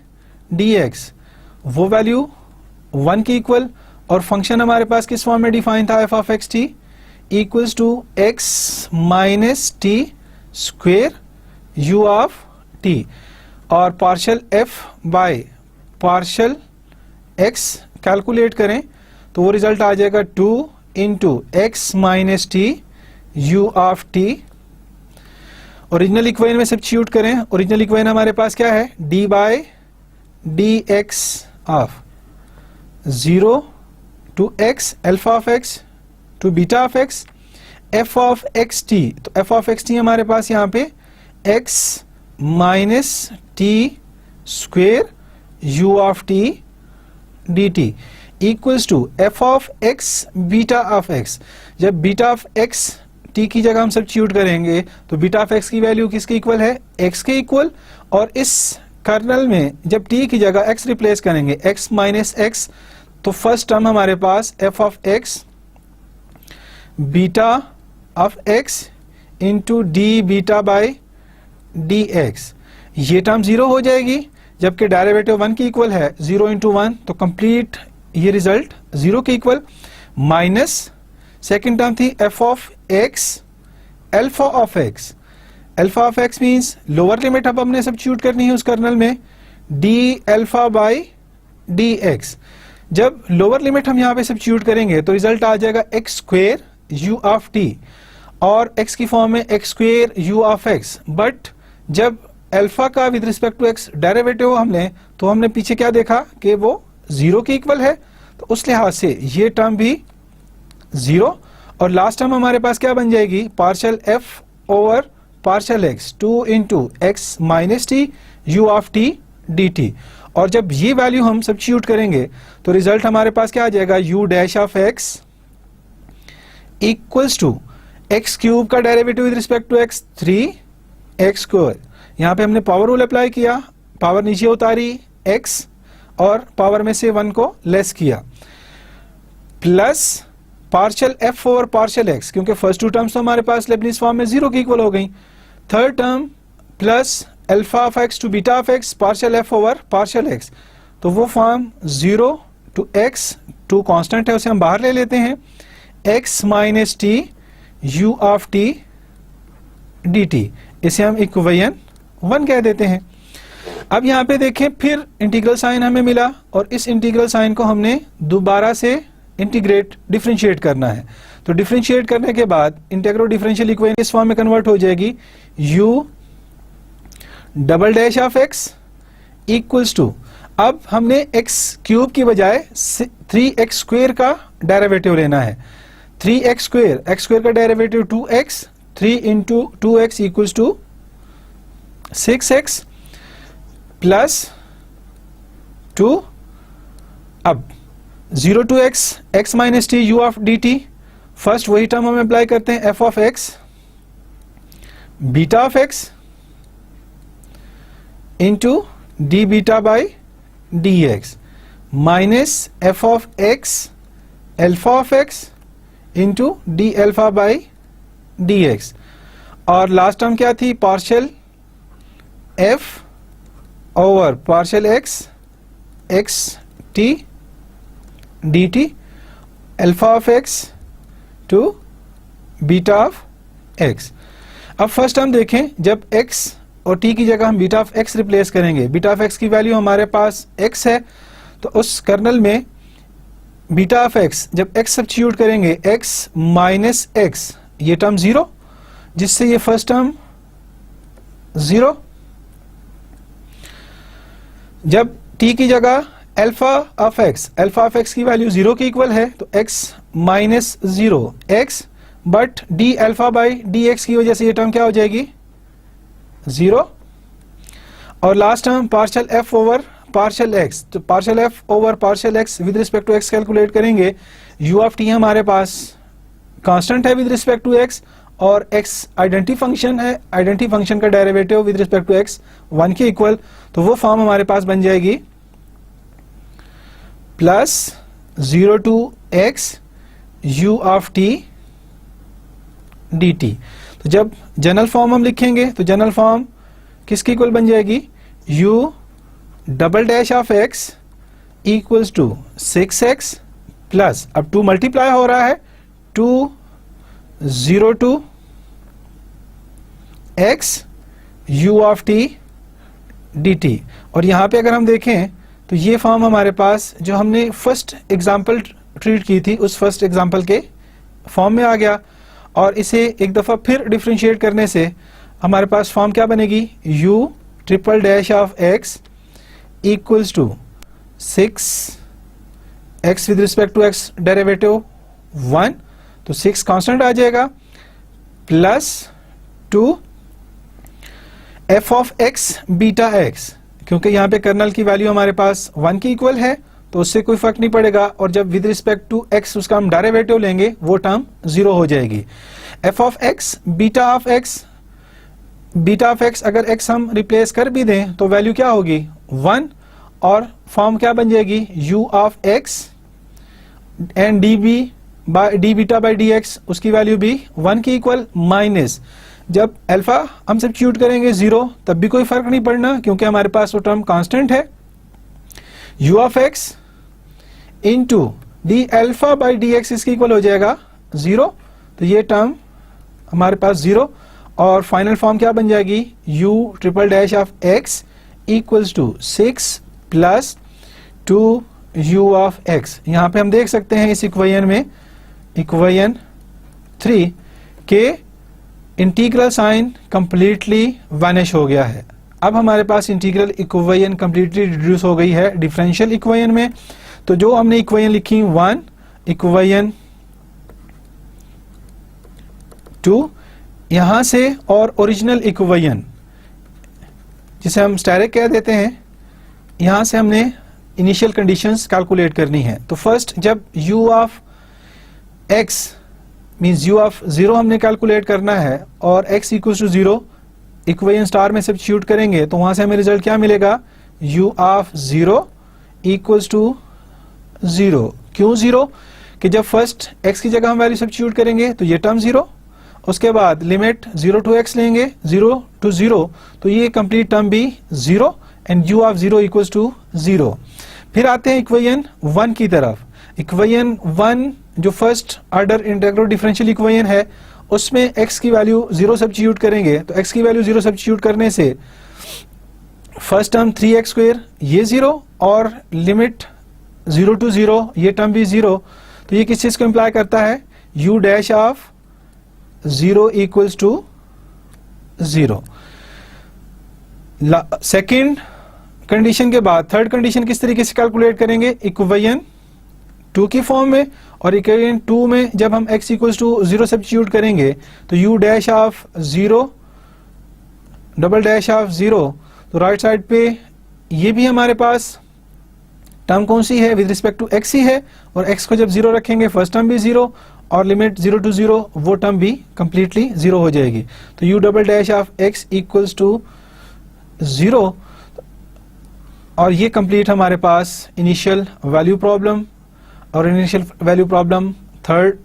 dx, वो वैल्यू 1 की इक्वल और फंक्शन हमारे पास किस फॉर्म में डिफाइन था, f of x t equals to x minus t square u of t और partial f by partial x calculate करें तो वो रिजल्ट आ जाएगा 2 into x minus t u of t। Original equation में substitute करें, original equation हमारे पास क्या है, d by d x of 0 to x alpha of x to beta of x f of x t, तो f of x t हमारे पास यहाँ पे x minus t square u of t dt equals to f of x beta of x। जब beta of x t की जगह हम substitute करेंगे तो बीटा ऑफ x की वैल्यू किसके इक्वल है, x के इक्वल, और इस कर्नल में जब t की जगह x रिप्लेस करेंगे x माइनस x, तो फर्स्ट टर्म हमारे पास f of x beta of x into d beta by d x, ये टर्म 0 हो जाएगी, जबकि डेरिवेटिव 1 की इक्वल है, 0 इंटू 1 तो कंप्लीट ये रिजल्ट 0 के इक्वल, माइनस सेकेंड टर्म थी f of x alpha of x, alpha of x means lower limit अब हमने सब्स्टिट्यूट करनी है उस कर्नल में, d alpha by d x. जब लोअर लिमिट हम यहाँ पे सब्स्टिट्यूट करेंगे तो रिजल्ट आ जाएगा x square u of t और x की फॉर्म में x square u of x। But जब अल्फा का with respect to x derivative हमने तो हमने पीछे क्या देखा कि वो 0 के इक्वल है, तो उस लिहाज से ये टर्म भी 0 और लास्ट टर्म हमारे पास क्या बन जाएगी, partial f over partial x 2 into x minus t u of t dt। और जब ये वैल्यू हम सब्स्टिट्यूट करेंगे तो रिजल्ट हमारे पास क्या आ जाएगा, u dash of x equals to x cube का derivative with respect to x 3x square. यहाँ पे हमने पावर रूल अप्लाई किया, पावर नीचे उतारी x और पावर में से 1 को लेस किया, plus partial f over partial x, क्योंकि फर्स्ट टू टर्म्स तो हमारे पास लेबनीज फॉर्म में 0 की इक्वल हो गई, third term plus alpha of x to beta of x partial f over partial x, तो वो फॉर्म 0 टू x, 2 कांस्टेंट है उसे हम बाहर ले लेते हैं, x minus t u of t dt, इसे हम इक्वेशन 1 कह देते हैं। अब यहाँ पे देखें फिर इंटीग्रल साइन हमें मिला और इस इंटीग्रल साइन को हमने दोबारा से इंटीग्रेट डिफरेंशिएट करना है, तो डिफरेंशिएट करने के बाद इंटीग्रल डिफरेंशियल इक्वेशन इस फॉर्म में कन्वर्ट हो जाएगी, u double dash of x equals to, अब हमने x क्यूब की बजाय 3x स्क्वेयर का डेरिवेटिव लेना है। 3x स्क्वेयर, x स्क्वेयर का derivative 2x, 3 into 2x equals to 6x plus 2, अब 0 to x, x minus t u of d t, first वही टर्म हम अप्लाई करते हैं, f of x beta of x into d beta by d x minus f of x alpha of x into d alpha by d x, और last term क्या थी, partial f over partial x t D T alpha of x to beta of x। अब first हम देखें, जब x और t की जगह हम बीटा ऑफ x रिप्लेस करेंगे, बीटा ऑफ x की वैल्यू हमारे पास x है, तो उस कर्नल में बीटा ऑफ x जब x सब्स्टिट्यूट करेंगे, x माइनस x, ये टर्म 0, जिससे ये फर्स्ट टर्म 0, जब t की जगह अल्फा ऑफ x की वैल्यू 0 के इक्वल है, तो x minus 0 x, but D alpha by d x की वजह से ये टर्म क्या हो जाएगी 0, और last term partial f over partial x, तो partial f over partial x with respect to x calculate करेंगे, u ऑफ t हमारे पास कांस्टेंट है विद रिस्पेक्ट टू x, और x आइडेंटिटी फंक्शन है, आइडेंटिटी फंक्शन का derivative with respect to x 1 के equal, तो वो फॉर्म हमारे पास बन जाएगी plus 0 to x u of t dt। तो जब जनरल फॉर्म हम लिखेंगे तो जनरल फॉर्म किसके इक्वल बन जाएगी, u double dash of x equals to 6x plus, अब 2 मल्टीप्लाई हो रहा है, 2 0 to x u of t dt, और यहां पे अगर हम देखें तो ये फॉर्म हमारे पास जो हमने फर्स्ट एग्जांपल ट्रीट की थी उस फर्स्ट एग्जांपल के फॉर्म में आ गया, और इसे एक दफा फिर डिफरेंशिएट करने से हमारे पास फॉर्म क्या बनेगी, u triple dash of x equals to 6x with respect to x derivative 1, तो 6 कांस्टेंट आ जाएगा, plus 2 f of x beta x, क्योंकि यहाँ पे कर्नल की वैल्यू हमारे पास 1 की इक्वल है तो उससे कोई फर्क नहीं पड़ेगा, और जब विद रिस्पेक्ट टू x उसका हम डेरिवेटिव लेंगे वो टर्म 0 हो जाएगी। f of x beta of x, beta of x अगर x हम रिप्लेस कर भी दें तो वैल्यू क्या होगी 1, और फॉर्म क्या बन जाएगी u of x and D beta by d x, उसकी वैल्यू भी 1 की इक्वल, माइनस जब अल्फा हम सब्स्टिट्यूट करेंगे 0 तब भी कोई फर्क नहीं पड़ना क्योंकि हमारे पास वो टर्म कांस्टेंट है, u of x into d alpha by d x इसके इक्वल हो जाएगा 0, तो ये टर्म हमारे पास 0, और फाइनल फॉर्म क्या बन जाएगी u triple dash of x equals to 6 plus 2 u of x। यहां पे हम देख सकते हैं इस इक्वेशन में, इक्वेशन 3 के इंटीग्रल साइन कंप्लीटली वैनिश हो गया है। अब हमारे पास इंटीग्रल इक्वेशन कंप्लीटली रिड्यूस हो गई है डिफरेंशियल इक्वेशन में, तो जो हमने इक्वेशन लिखी 1, इक्वेशन 2, यहां से और ओरिजिनल इक्वेशन जिसे हम स्टैटिक कह देते हैं, यहां से हमने इनिशियल कंडीशंस कैलकुलेट करनी है। तो फर्स्ट जब u of x means u of 0 हमने कैलकुलेट करना है और x equal to 0 equation star में सब्स्टिट्यूट करेंगे तो वहां से हमें रिजल्ट क्या मिलेगा, u ऑफ 0 इक्वल्स टू 0। क्यों 0? कि जब फर्स्ट x की जगह हम वैल्यू सब्स्टिट्यूट करेंगे तो ये टर्म 0, उसके बाद लिमिट 0 टू x लेंगे 0 टू 0, तो ये कंप्लीट टर्म भी 0 and u of 0 equals to 0। फिर आते हैं इक्वेशन 1 की तरफ। इक्वेशन 1 जो first order integral differential equation है उसमें x की वैल्यू 0 सब्स्टिट्यूट करेंगे, तो x की वैल्यू 0 सब्स्टिट्यूट करने से फर्स्ट टर्म 3x स्क्वायर ये 0 और लिमिट 0 टू 0 ये टर्म भी 0, तो ये किस चीज को इंप्लाई करता है u dash of 0 equals to 0। Second condition के बाद थर्ड कंडीशन किस तरीके से कैलकुलेट करेंगे, इक्वेशन 2 की फॉर्म में, और इक्वेशन 2 में जब हम x इक्वल्स टू 0 सब्स्टिट्यूट करेंगे तो u dash of 0 double dash of 0, तो राइट साइड पे ये भी हमारे पास टर्म कौन सी है, विद रिस्पेक्ट टू x ही है, और x को जब 0 रखेंगे फर्स्ट टर्म भी 0 और लिमिट 0 to 0 वो टर्म भी कंप्लीटली 0 हो जाएगी। तो u double dash of x equals to 0, और ये कंप्लीट हमारे पास इनिशियल वैल्यू प्रॉब्लम, और initial value problem third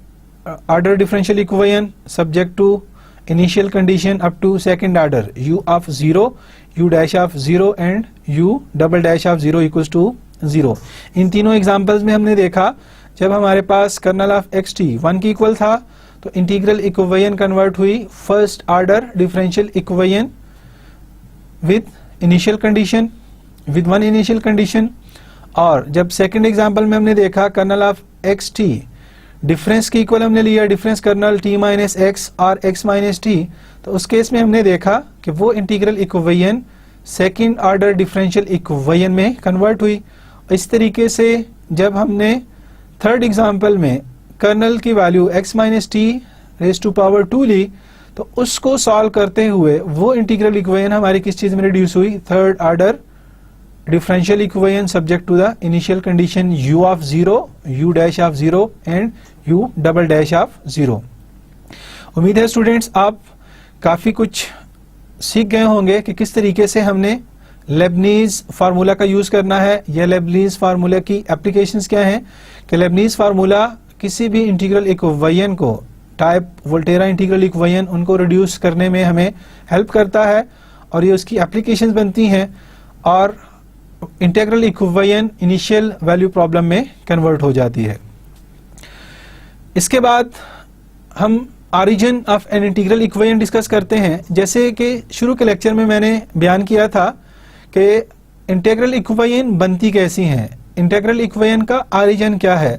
order differential equation subject to initial condition up to second order, u of 0, u dash of 0 and u double dash of 0 equals to 0। इन तीनों examples में हमने देखा जब हमारे पास kernel of x t 1 की equal था तो इंटीग्रल इक्वेशन कन्वर्ट हुई first order differential equation with initial condition, with one initial condition. और जब सेकंड एग्जांपल में हमने देखा kernel of x t difference की इक्वल हमने लिया difference kernel t minus x और एक्स माइनस टी, तो उस केस में हमने देखा कि वो integral equation second order differential equation में कन्वर्ट हुई। इस तरीके से जब हमने थर्ड एग्जांपल में कर्नल की value x minus T raise to power 2 ली तो उसको सॉल्व करते हुए वो इंटीग्रल इक्वेशन हमारी किस चीज में रिड्यूस हुई, third order differential equation subject to the initial condition u of 0, u dash of 0 and u double dash of 0। उम्मीद है स्टूडेंट्स आप काफी कुछ सीख गए होंगे कि किस तरीके से हमने लेबनीज फार्मूला का यूज करना है, या लेबनीज फार्मूला की एप्लीकेशंस क्या हैं, कि लेबनीज फार्मूला किसी भी इंटीग्रल इक्वेशन को टाइप वोल्टेरा इंटीग्रल इक्वेशन उनको रिड्यूस करने में हमें हेल्प करता है, और ये उसकी एप्लीकेशंस बनती हैं और integral equation initial value problem में कन्वर्ट हो जाती है। इसके बाद हम origin of an integral equation discuss करते हैं। जैसे कि शुरू के लेक्चर में मैंने बयान किया था कि इंटीग्रल इक्वेशन बनती कैसी हैं, इंटीग्रल इक्वेशन का ऑरिजिन क्या है।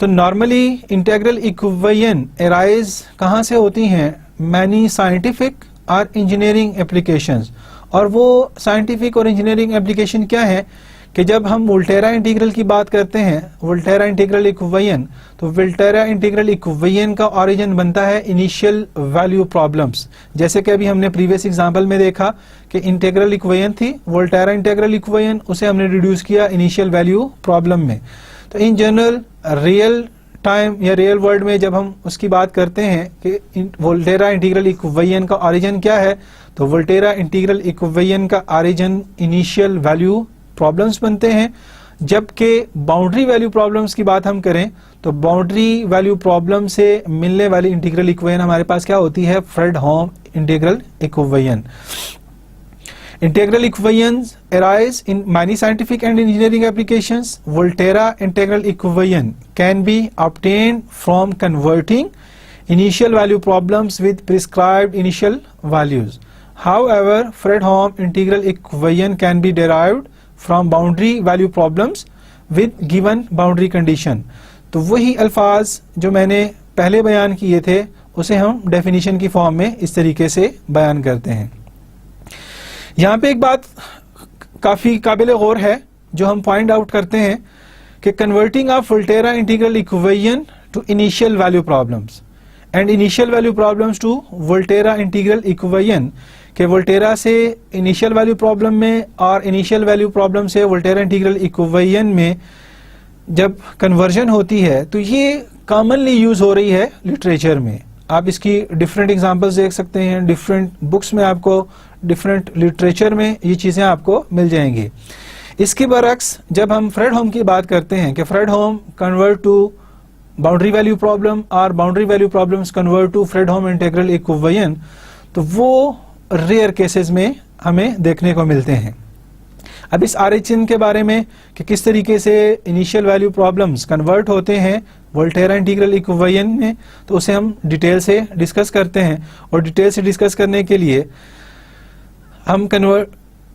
तो नॉर्मली इंटीग्रल इक्वेशन अराइज कहाँ से होती हैं, मैनी साइंटिफिक और इंजीनियरिंग एप्लीकेशंस। और वो साइंटिफिक और इंजीनियरिंग एप्लीकेशन क्या है कि जब हम वोल्टेरा इंटीग्रल की बात करते हैं, वोल्टेरा इंटीग्रल इक्वेशन, तो वोल्टेरा इंटीग्रल इक्वेशन का ओरिजिन बनता है इनिशियल वैल्यू प्रॉब्लम्स। जैसे कि अभी हमने प्रीवियस एग्जांपल में देखा कि इंटीग्रल इक्वेशन थी वोल्टेरा इंटीग्रल इक्वेशन, उसे हमने रिड्यूस किया इनिशियल वैल्यू प्रॉब्लम में। तो इन जनरल रियल टाइम या रियल वर्ल्ड में जब हम उसकी बात करते हैं कि वोल्टेरा इंटीग्रल इक्वेशन का ओरिजिन क्या है, तो वोल्टेरा इंटीग्रल इक्वेशन का ओरिजिन इनिशियल वैल्यू प्रॉब्लम्स बनते हैं। जबकि बाउंड्री वैल्यू प्रॉब्लम्स की बात हम करें तो बाउंड्री वैल्यू प्रॉब्लम से मिलने वाली इंटीग्रल इक्वेशन हमारे पास क्या होती है, Fredholm integral equation. Integral equations arise in many scientific and engineering applications. Volterra integral equation can be obtained from converting initial value problems with prescribed initial values. However, Fredholm integral equation can be derived from boundary value problems with given boundary condition. तो वही अल्फाज जो मैंने पहले बयान किए थे उसे हम डेफिनेशन की फॉर्म में इस तरीके से बयान करते हैं। यहाँ पे एक बात काफी काबिल गौर है जो हम पॉइंट आउट करते हैं कि converting of Volterra integral equation to initial value problems and initial value problems to Volterra integral equation, कि वोल्टेरा से इनिशियल वैल्यू प्रॉब्लम में और इनिशियल वैल्यू प्रॉब्लम से वोल्टेरा इंटीग्रल इक्वेशन में जब कन्वर्जन होती है तो ये कॉमनली यूज हो रही है लिटरेचर में। आप इसकी डिफरेंट एग्जांपल्स देख सकते हैं, डिफरेंट बुक्स में आपको डिफरेंट लिटरेचर में ये चीजें आपको मिल जाएंगी। इसके बरक्स जब हम फ्रेडहोम की बात करते हैं कि Fredholm convert to boundary value problem और boundary value problems convert to Fredholm integral equation, तो वो रेयर केसेस में हमें देखने को मिलते हैं। अब इस ऑरिजिन के बारे में कि किस तरीके से इनिशियल वैल्यू प्रॉब्लम्स कन्वर्ट होते हैं वोल्टेरा इंटीग्रल इक्वेशन में, तो उसे हम डिटेल से डिस्कस करते हैं। और डिटेल से डिस्कस करने के लिए हम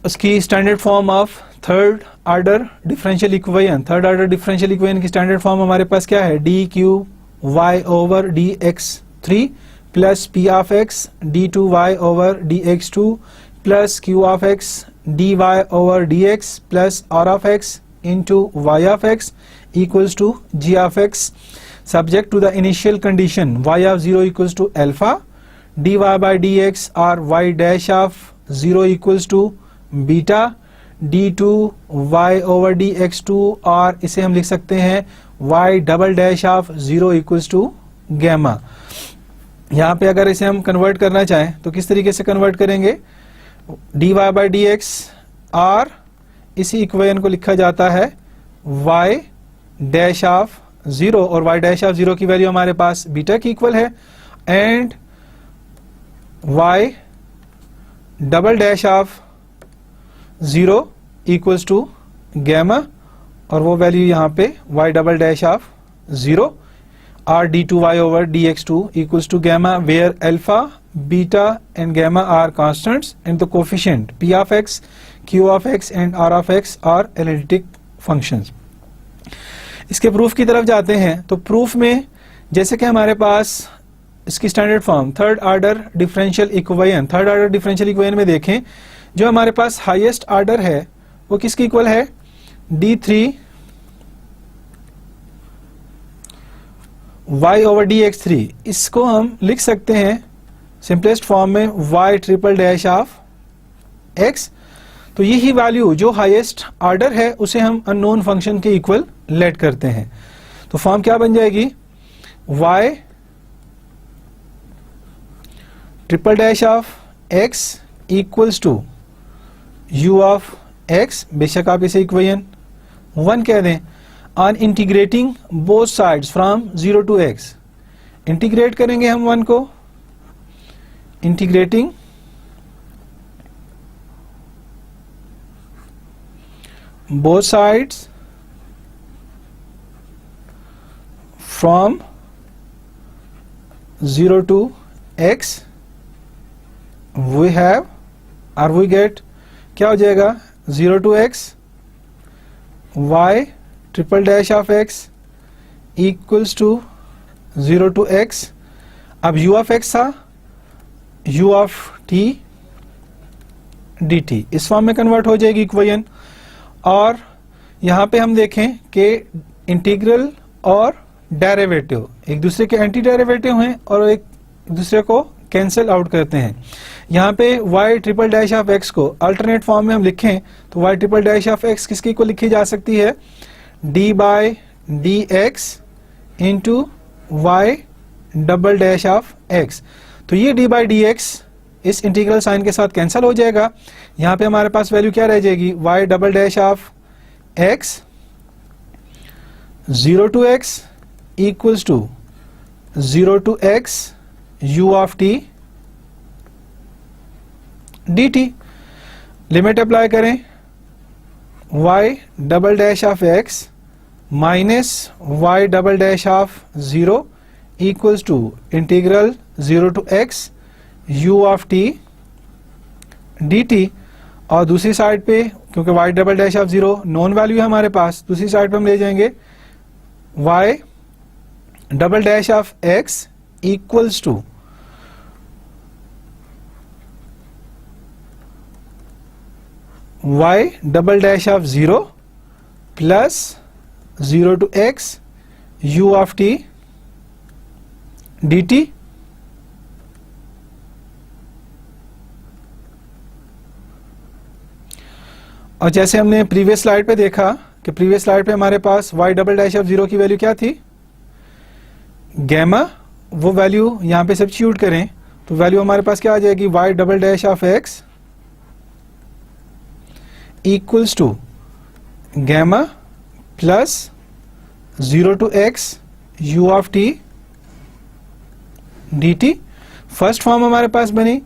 उसकी standard form of third order differential equation, third order differential equation की स्टैंडर्ड फॉर्म हमारे पास क्या है, D Q y over dx3 plus p of x d2y over dx2 plus q of x dy over dx plus r of x into y of x equals to g of x, subject to the initial condition y of 0 equals to alpha, dy by dx or y dash of 0 equals to beta, d2 y over dx2 और इसे हम लिख सकते हैं y double dash of 0 equals to gamma. यहाँ पे अगर इसे हम कन्वर्ट करना चाहें तो किस तरीके से कन्वर्ट करेंगे, dy by dx और इसी इक्वेशन को लिखा जाता है y डैश ऑफ 0 और y डैश ऑफ 0 की वैल्यू हमारे पास बीटा की इक्वल है and y double dash of 0 equals to gamma और वो वैल्यू यहाँ पे y डबल डैश ऑफ 0 और d2y over dx2 equals to gamma where alpha, beta and gamma are constants and the coefficient p of x, q of x and r of x are analytic functions। इसके proof की तरफ जाते हैं तो proof में जैसे कि हमारे पास इसकी standard form third order differential equation में देखें, जो हमारे पास हाईएस्ट ऑर्डर है वो किसकी इक्वल है, d3 y over dx3। इसको हम लिख सकते हैं सिंपलेस्ट फॉर्म में y triple dash of x। तो यही वैल्यू जो हाईएस्ट ऑर्डर है उसे हम अननोन फंक्शन के इक्वल लेट करते हैं। तो फॉर्म क्या बन जाएगी, y triple dash of x equals to u of x, बेशक आप इसे इक्वेशन 1 कह दें, on integrating both sides from 0 to x। Integrate करेंगे हम 1 को, integrating both sides from 0 to x we have or we get क्या हो जाएगा, 0 to x y triple dash of x equals to 0 to x। अब u of x था u of t dt, इस form में कन्वर्ट हो जाएगी equation. और यहां पे हम देखें कि इंटीग्रल और डेरिवेटिव एक दूसरे के एंटी डेरिवेटिव हैं और एक दूसरे को कैंसिल आउट करते हैं। यहाँ पे y triple dash of x को अल्टरनेट फॉर्म में हम लिखें तो y triple dash of x किसकी को लिखी जा सकती है, d by dx into y double dash of x। तो ये d by dx इस इंटीग्रल साइन के साथ कैंसिल हो जाएगा। यहाँ पे हमारे पास वैल्यू क्या रह जाएगी, y double dash of x 0 to x equals to 0 to x u of t dt। Limit apply करें, y double dash of x minus y double dash of 0 equals to integral 0 to x u of t dt। और दूसरी side पे क्योंकि y double dash of 0 known value है हमारे पास, दूसरी side पे हम ले जाएंगे y double dash of x equals to y double dash of 0 plus 0 to x u of t dt। और जैसे हमने प्रीवियस स्लाइड पे देखा कि प्रीवियस स्लाइड पे हमारे पास y डबल डैश ऑफ 0 की वैल्यू क्या थी, गैमा। वो वैल्यू यहां पे सब्स्टिट्यूट करें तो वैल्यू हमारे पास क्या आ जाएगी, y double dash of x equals to gamma plus 0 to x u of t dt। First form हमारे पास बनी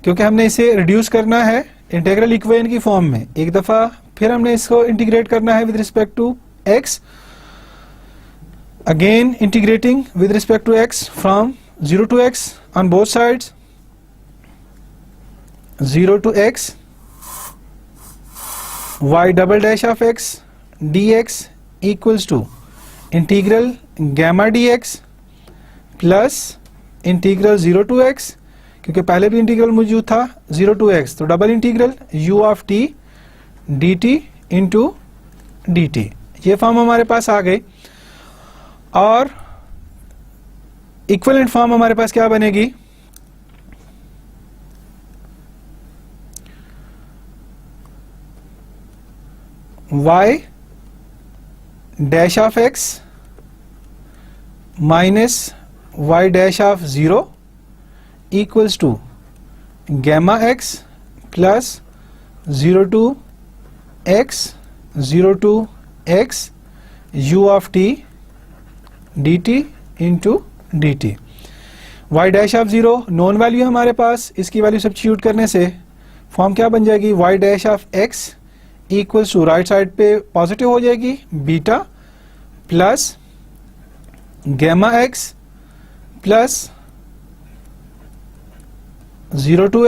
क्योंकि हमने इसे रिड्यूस करना है इंटीग्रल इक्वेशन की फॉर्म में एक दफा, फिर हमने इसको इंटीग्रेट करना है with respect to x, again integrating with respect to x from 0 to x on both sides 0 to x y double dash of x dx equals to integral gamma dx plus integral 0 to x, क्योंकि पहले भी integral मौजूद था 0 to x, तो double integral u of t dt into dt, ये form हमारे पास आ गई। और इक्विवेलेंट फॉर्म हमारे पास क्या बनेगी, y dash of x minus y dash of 0 equals to gamma x plus 0 to x u of t dt into dt। y dash of 0 known value हमारे पास, इसकी वैल्यू सब्स्टिट्यूट करने से फॉर्म क्या बन जाएगी, y dash of x equals to right side पे positive हो जाएगी beta plus gamma x plus 0 to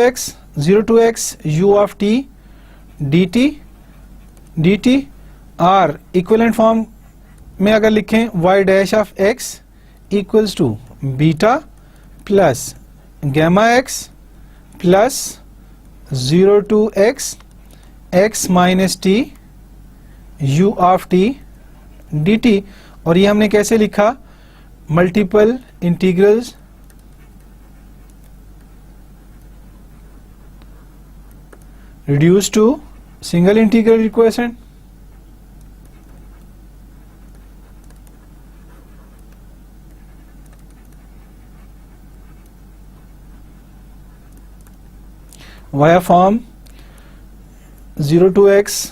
x u of t dt और इक्विवेलेंट फॉर्म में अगर लिखें y dash of x equals to beta plus gamma x plus 0 to x minus t u of t dt। और ये हमने कैसे लिखा, multiple integrals reduce to single integral equation. Via form 0 to x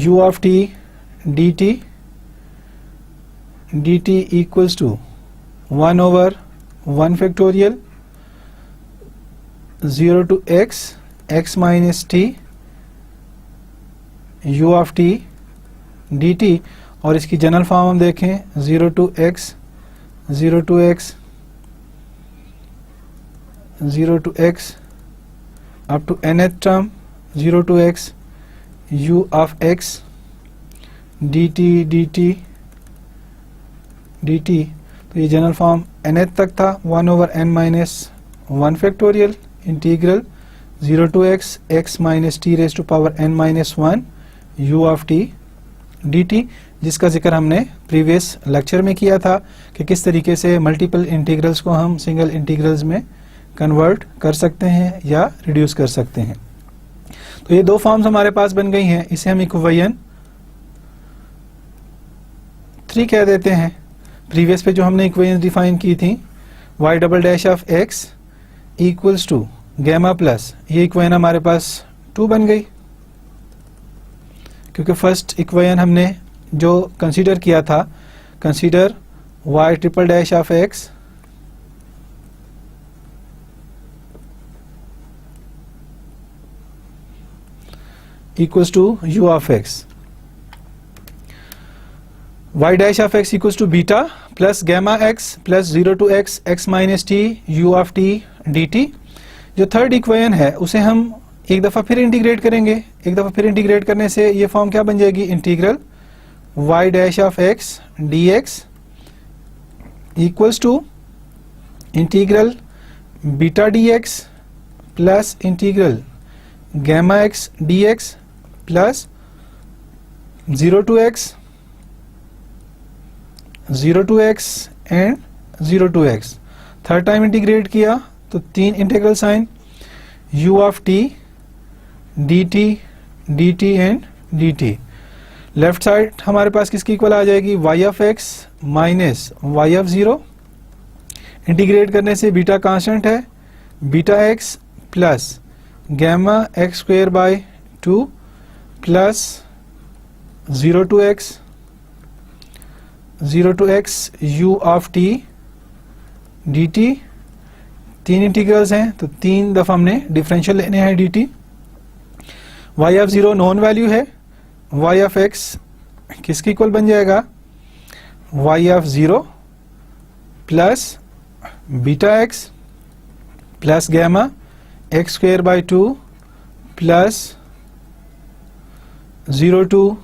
u of t dt equals to 1 over 1 factorial 0 to x minus t u of t dt। और इसकी general form हम देखें 0 to x 0 to x up to nth term 0 to x u of x dt। तो ये general form nth तक था, 1 over n minus 1 factorial integral 0 to x minus t raised to power n minus 1 u of t dt, जिसका जिक्र हमने previous lecture में किया था कि किस तरीके से मल्टीपल इंटीग्रल्स को हम सिंगल इंटीग्रल्स में कन्वर्ट कर सकते हैं या रिड्यूस कर सकते हैं। तो ये दो फॉर्म्स हमारे पास बन गई हैं, इसे हम इक्वेशन 3 कह देते हैं। प्रीवियस पे जो हमने इक्वेशन डिफाइन की थी y double dash of x equals to gamma plus, ये इक्वेशन हमारे पास 2 बन गई, क्योंकि फर्स्ट इक्वेशन हमने जो कंसीडर किया था, consider y triple dash of x equals to u of x, y dash of x equals to beta plus gamma x plus 0 to x minus t u of t dt। जो third equation है उसे हम एक दफ़ा फिर integrate करेंगे, एक दफ़ा फिर इंटीग्रेट करने से ये फॉर्म क्या बन जाएगी, integral y dash of x dx equals to integral beta dx plus integral gamma x dx plus 0 to x and 0 to x। Third time integrate किया तो 3 integral sign u of t dt and dt। Left side हमारे पास किसकी equal आ जाएगी, y of x minus y of 0। Integrate करने से beta constant है, beta x plus gamma x square by 2 plus 0 to x u of t dt। 3 integrals हैं तो 3 दफ़ा हमने डिफरेंशियल लेने हैं dt। y of 0 known value है, y ऑफ x किसकी इक्वल बन जाएगा, y of 0 plus beta x plus gamma x square by 2 plus 0 to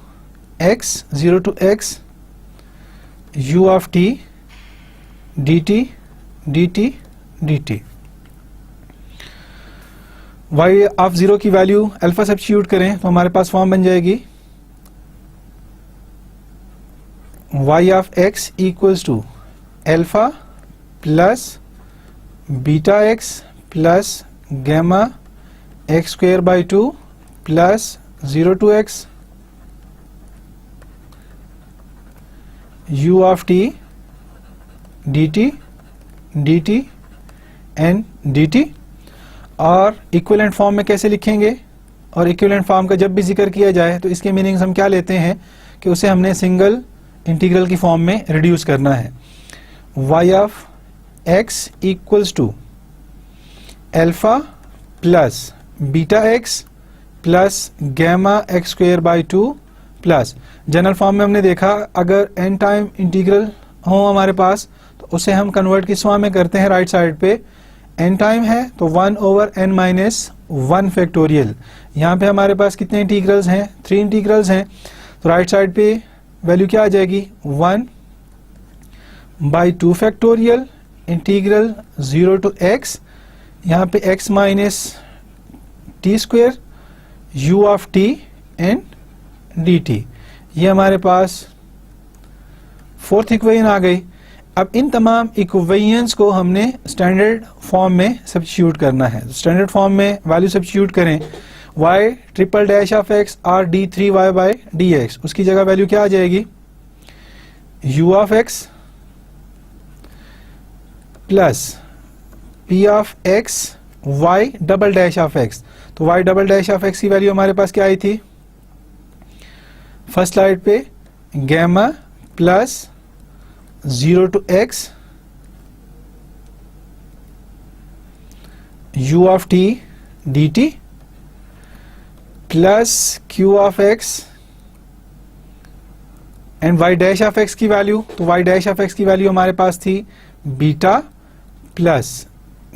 x u of t dt dt dt। y of 0 की value alpha substitute करें तो हमारे पास form बन जाएगी y of x equals to alpha plus beta x plus gamma x square by 2 plus 0 to x u of t dt dt and dt। और equivalent form में कैसे लिखेंगे, और इक्विवेलेंट फॉर्म का जब भी जिक्र किया जाए तो इसके मीनिंग्स हम क्या लेते हैं कि उसे हमने सिंगल इंटीग्रल की फॉर्म में रिड्यूस करना है। y of x equals to alpha plus beta x plus gamma x square by 2 plus general form में हमने देखा अगर n टाइम इंटीग्रल हो हमारे पास तो उसे हम कन्वर्ट किस फॉर्म में करते हैं, राइट साइड पे n टाइम है तो 1 ओवर n माइनस 1 फैक्टोरियल। यहाँ पे हमारे पास कितने इंटीग्रल्स हैं, 3 इंटीग्रल्स हैं, तो राइट साइड पे वैल्यू क्या आ जाएगी 1 by 2 factorial integral 0 to x, यहाँ पे x minus t square u of t and dt। ये हमारे पास फोर्थ इक्वेशन आ गई। अब इन तमाम इक्वेशंस को हमने स्टैंडर्ड फॉर्म में सब्स्टिट्यूट करना है। स्टैंडर्ड फॉर्म में वैल्यू सब्स्टिट्यूट करें y triple dash of x or d3y by dx, उसकी जगह वैल्यू क्या आ जाएगी u of x plus p of x y double dash of x। तो y double dash of x की value हमारे पास क्या आई थी फर्स्ट स्लाइड पे, gamma plus 0 to x u of t dt plus q of x and y dash of x की value, तो y डैश ऑफ x की वैल्यू हमारे पास थी beta plus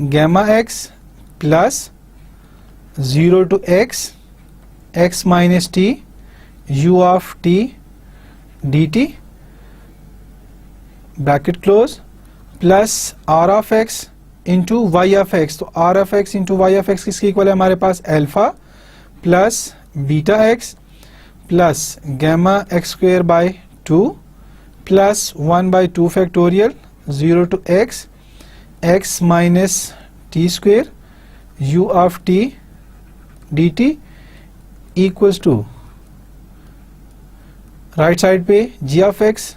gamma x plus 0 to x x minus t u of t dt bracket close plus r of x into y of x। तो r of x into y of x किसके equal है हमारे पास alpha plus beta x plus gamma x square by 2 plus 1 by 2 factorial 0 to x x minus t square u of t dt equals to right side पे g of x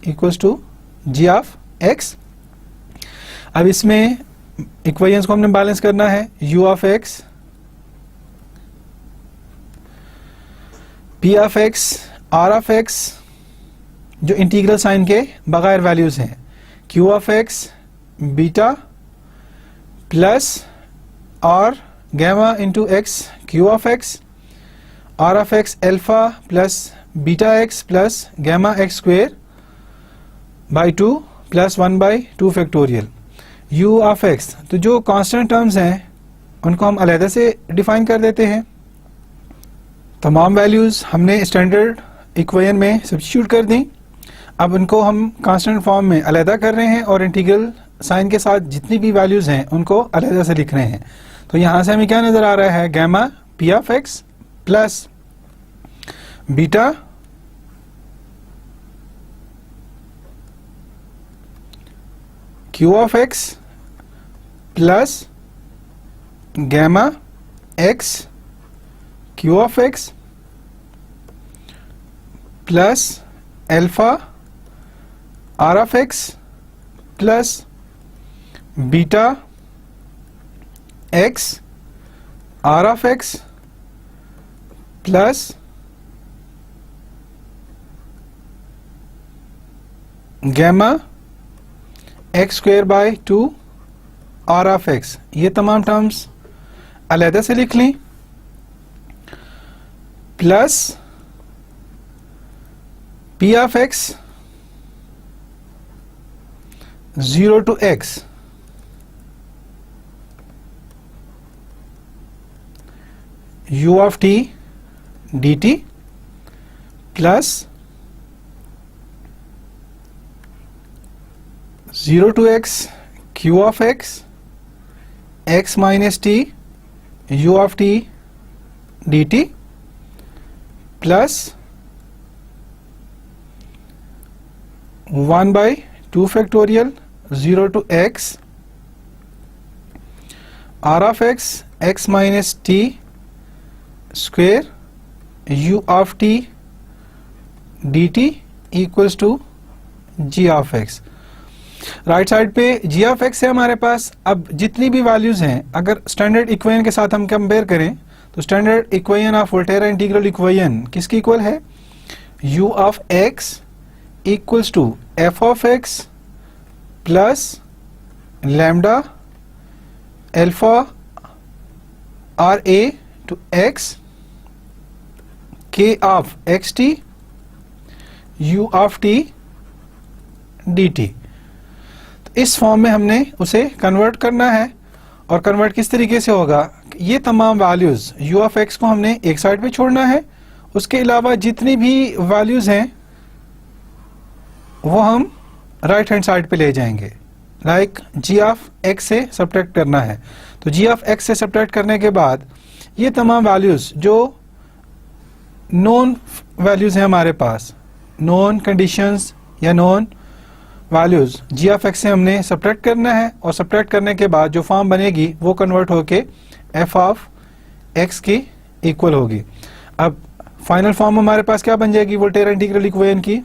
equals to g of x। अब इसमें equations को हमने balance करना है, u of x p of x r of x जो integral sign के बगैर वैल्यूज हैं, q of x beta plus r gamma into x q of x, r of x alpha plus beta x plus gamma x square by 2 plus 1 by 2 factorial u of x। तो जो constant terms हैं उनको हम अलहदा से define कर देते हैं। तमाम वैल्यूज हमने स्टैंडर्ड इक्वेशन में सब्स्टिट्यूट कर दी। अब उनको हम कांस्टेंट फॉर्म में अलहदा कर रहे हैं और इंटीग्रल साइन के साथ जितनी भी वैल्यूज हैं उनको अलहदा से लिख रहे हैं। तो यहाँ से हमें क्या नजर आ रहा है, gamma p of x plus beta q of x plus gamma x q of x plus alpha r of x plus beta x r of x plus gamma x square by 2 r of x। ये तमाम terms अलहदा से लिख लें, plus p of x 0 to x u of t dt plus 0 to x q of x x minus t u of t dt plus 1 by 2 factorial 0 to x r of x x minus t square u of t dt equals to g of x। Right side पे g of x है हमारे पास। अब जितनी भी values हैं, अगर standard equation के साथ हम कंपेयर करें तो standard equation of Volterra integral equation किसकी इक्वल है? u of x equals to f of x plus lambda alpha r a to x k of xt u of t dt। इस form में हमने उसे convert करना है। और convert किस तरीके से होगा? ये तमाम वैल्यूज u of x को हमने एक साइड पे छोड़ना है, उसके अलावा जितनी भी वैल्यूज हैं वो हम राइट हैंड साइड पे ले जाएंगे। लाइक g of x से सब्ट्रैक्ट करना है, तो g of x से सब्ट्रैक्ट करने के बाद ये तमाम वैल्यूज जो नॉन वैल्यूज हैं हमारे पास, नॉन कंडीशंस या non values g of x से हमने सब्ट्रैक्ट करना है। और सब्ट्रैक्ट करने के बाद जो फॉर्म बनेगी वो कन्वर्ट होके f of x की इक्वल होगी। अब फाइनल फॉर्म हमारे पास क्या बन जाएगी वोल्टेरा इंटीग्रल इक्वेशन की?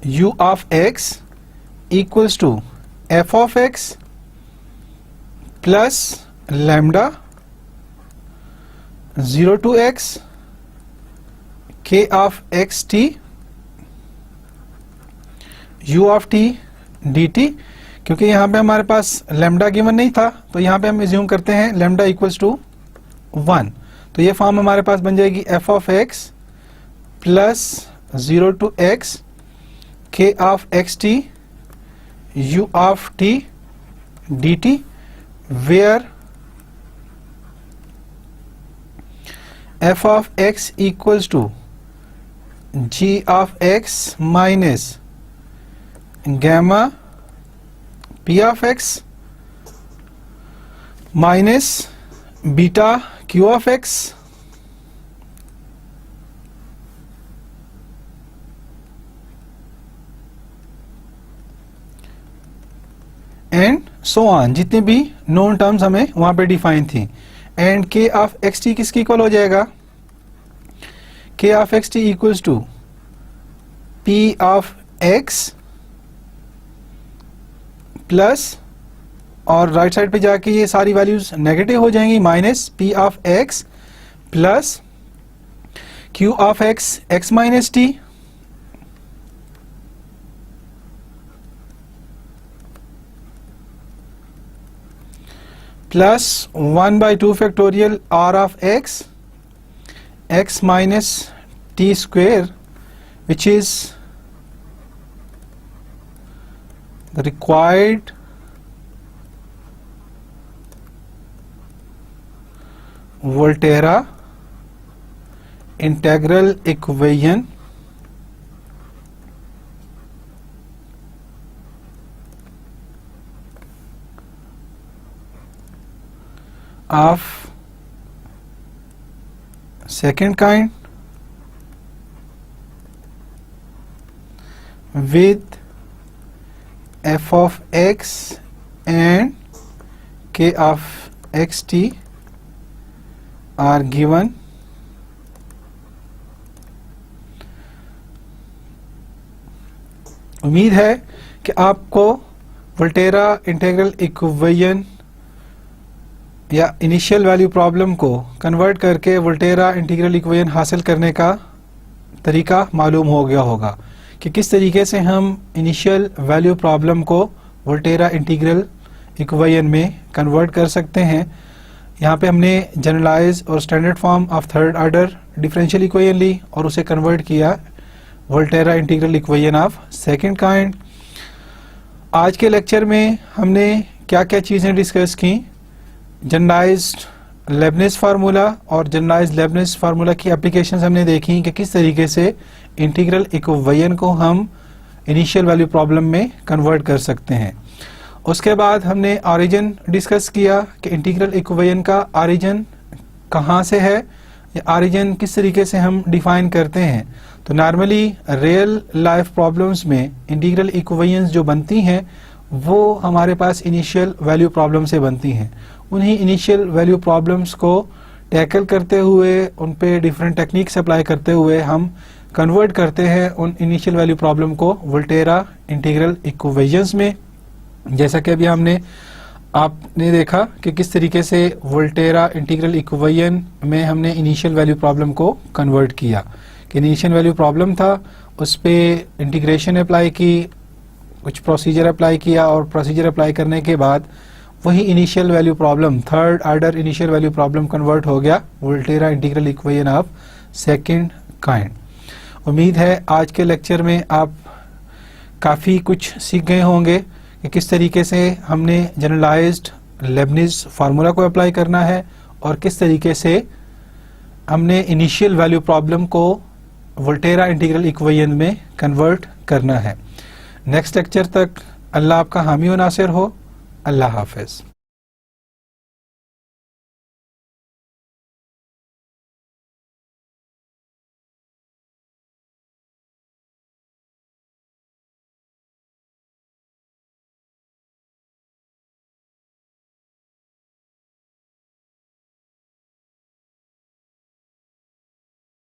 u of x equals to f of x plus lambda 0 to x k of xt u of t dt। क्योंकि यहाँ पे हमारे पास लैम्डा गिवन नहीं था तो यहाँ पे हम एज्यूम करते हैं लैम्डा इक्वल्स टू 1, तो ये फॉर्म हमारे पास बन जाएगी f of x plus 0 to x k of xt u of t dt where f of x equals to g of x minus gamma p of x minus beta q of x and so on, जितनी भी known terms हमें वहां पे define थी। And k of x t किसकी equal हो जाएगा? k of x t equals to p of x plus, और राइट साइड पे जाके ये सारी वैल्यूज नेगेटिव हो जाएंगी, minus p of x plus q of x x minus t plus 1 by 2 factorial r of x x minus t square, which is the required Volterra integral equation of second kind with f of x and k of xt are given उम्मीद है कि आपको Volterra integral equation या initial value problem को convert करके Volterra integral equation हासिल करने का तरीका मालूम हो गया होगा कि किस तरीके से हम इनिशियल वैल्यू प्रॉब्लम को वोल्टेरा इंटीग्रल इक्वेशन में कन्वर्ट कर सकते हैं। यहाँ पे हमने जनरलाइज और standard form of third order differential equation ली और उसे कन्वर्ट किया Volterra integral equation of second kind. आज के लेक्चर में हमने क्या क्या चीज़ें डिस्कस की? जनरलाइज्ड लेबनिज फार्मूला और जनरलाइज्ड लेबनिज फार्मूला की एप्लीकेशंस हमने देखी कि किस तरीके से इंटीग्रल इक्वेशन को हम इनिशियल वैल्यू प्रॉब्लम में कन्वर्ट कर सकते हैं। उसके बाद हमने ऑरिजिन डिस्कस किया कि इंटीग्रल इक्वेशन का ऑरिजिन कहाँ से है, या ऑरिजिन किस तरीके से हम डिफाइन करते हैं। तो नॉर्मली रियल लाइफ प्रॉब्लम्स में इंटीग्रल इक्वेशंस जो बनती हैं वो हमारे पास इनिशियल वैल्यू प्रॉब्लम से बनती हैं। उन्हीं इनिशियल वैल्यू प्रॉब्लम्स को टैकल करते हुए, उन पे डिफरेंट टेक्निक्स अप्लाई करते हुए हम कन्वर्ट करते हैं उन इनिशियल वैल्यू प्रॉब्लम को वोल्टेरा इंटीग्रल इक्वेशंस में। जैसा कि अभी आपने देखा कि किस तरीके से वोल्टेरा इंटीग्रल इक्वेशन में हमने इनिशियल वैल्यू प्रॉब्लम को कन्वर्ट किया, कि इनिशियल वैल्यू प्रॉब्लम था, उस पे इंटीग्रेशन अप्लाई की, कुछ प्रोसीजर अप्लाई किया, और प्रोसीजर अप्लाई करने के बाद वही initial value problem, third order initial value problem convert हो गया Volterra integral equation of second kind. उम्मीद है आज के लेक्चर में आप काफ़ी कुछ सीख गए होंगे कि किस तरीके से हमने जनरलाइज्ड लेबनिज फार्मूला को अप्लाई करना है और किस तरीके से हमने इनिशियल वैल्यू प्रॉब्लम को वोल्टेरा इंटीग्रल इक्वेशन में कन्वर्ट करना है। नेक्स्ट लेक्चर तक अल्लाह आपका हामी व नासिर हो। अल्लाह हाफिज।